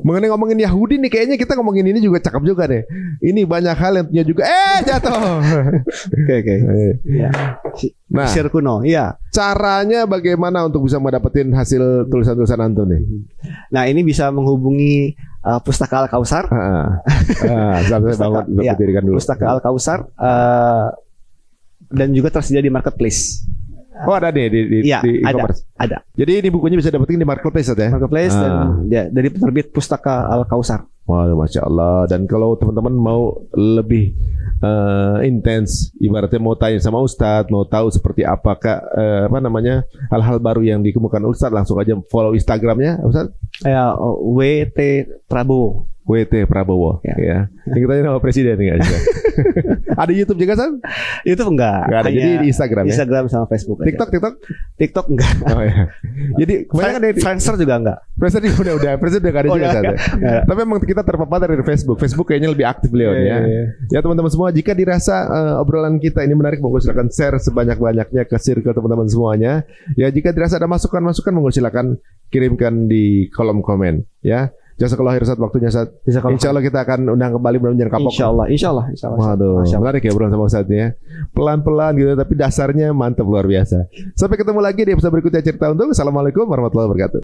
mengenai ngomongin Yahudi nih, kayaknya kita ngomongin ini juga cakep juga deh. Ini banyak hal yang punya juga. Jatuh. Oke. Ya. Nah, Sir kuno. Iya. Caranya bagaimana untuk bisa mendapatkan hasil tulisan-tulisan Antum nih? Nah, ini bisa menghubungi Pustaka Al-Kausar. Pustaka Al-Kausar. Dan juga tersedia di marketplace. Oh ada nih di e-commerce. Ada. Jadi ini bukunya bisa dapetin di marketplace ya? Marketplace dan dari penerbit Pustaka Al-Kausar. Wah, Masya Allah. Dan kalau teman-teman mau lebih intens, ibaratnya mau tanya sama Ustadz, mau tahu seperti apakah hal-hal baru yang dikemukakan Ustadz, langsung aja follow Instagramnya Ustadz. WT Prabowo. WT Prabowo ya. Yang kita nama presiden enggak juga. Ada YouTube juga San? YouTube enggak ada. Jadi di Instagram ya. Instagram sama Facebook aja. TikTok enggak. Oh ya. Jadi kebanyakan Friendster juga enggak. Friendster udah Friendster udah enggak ada juga San. Tapi memang kita terpapar dari Facebook. Facebook kayaknya lebih aktif beliau ya. Ya teman-teman semua, jika dirasa obrolan kita ini menarik, monggo silakan share sebanyak-banyaknya ke circle teman-teman semuanya. Ya jika dirasa ada masukan-masukan, monggo silakan kirimkan di kolom komen ya. Jazakallah khair Ustaz, waktunya Ustaz. Insyaallah kita akan undang kembali Belajar Kapok. Insyaallah. Waduh, menarik ya obrolan sama Ustaz ya. Pelan-pelan gitu tapi dasarnya mantap luar biasa. Sampai ketemu lagi di episode berikutnya Cerita Untung. Assalamualaikum warahmatullahi wabarakatuh.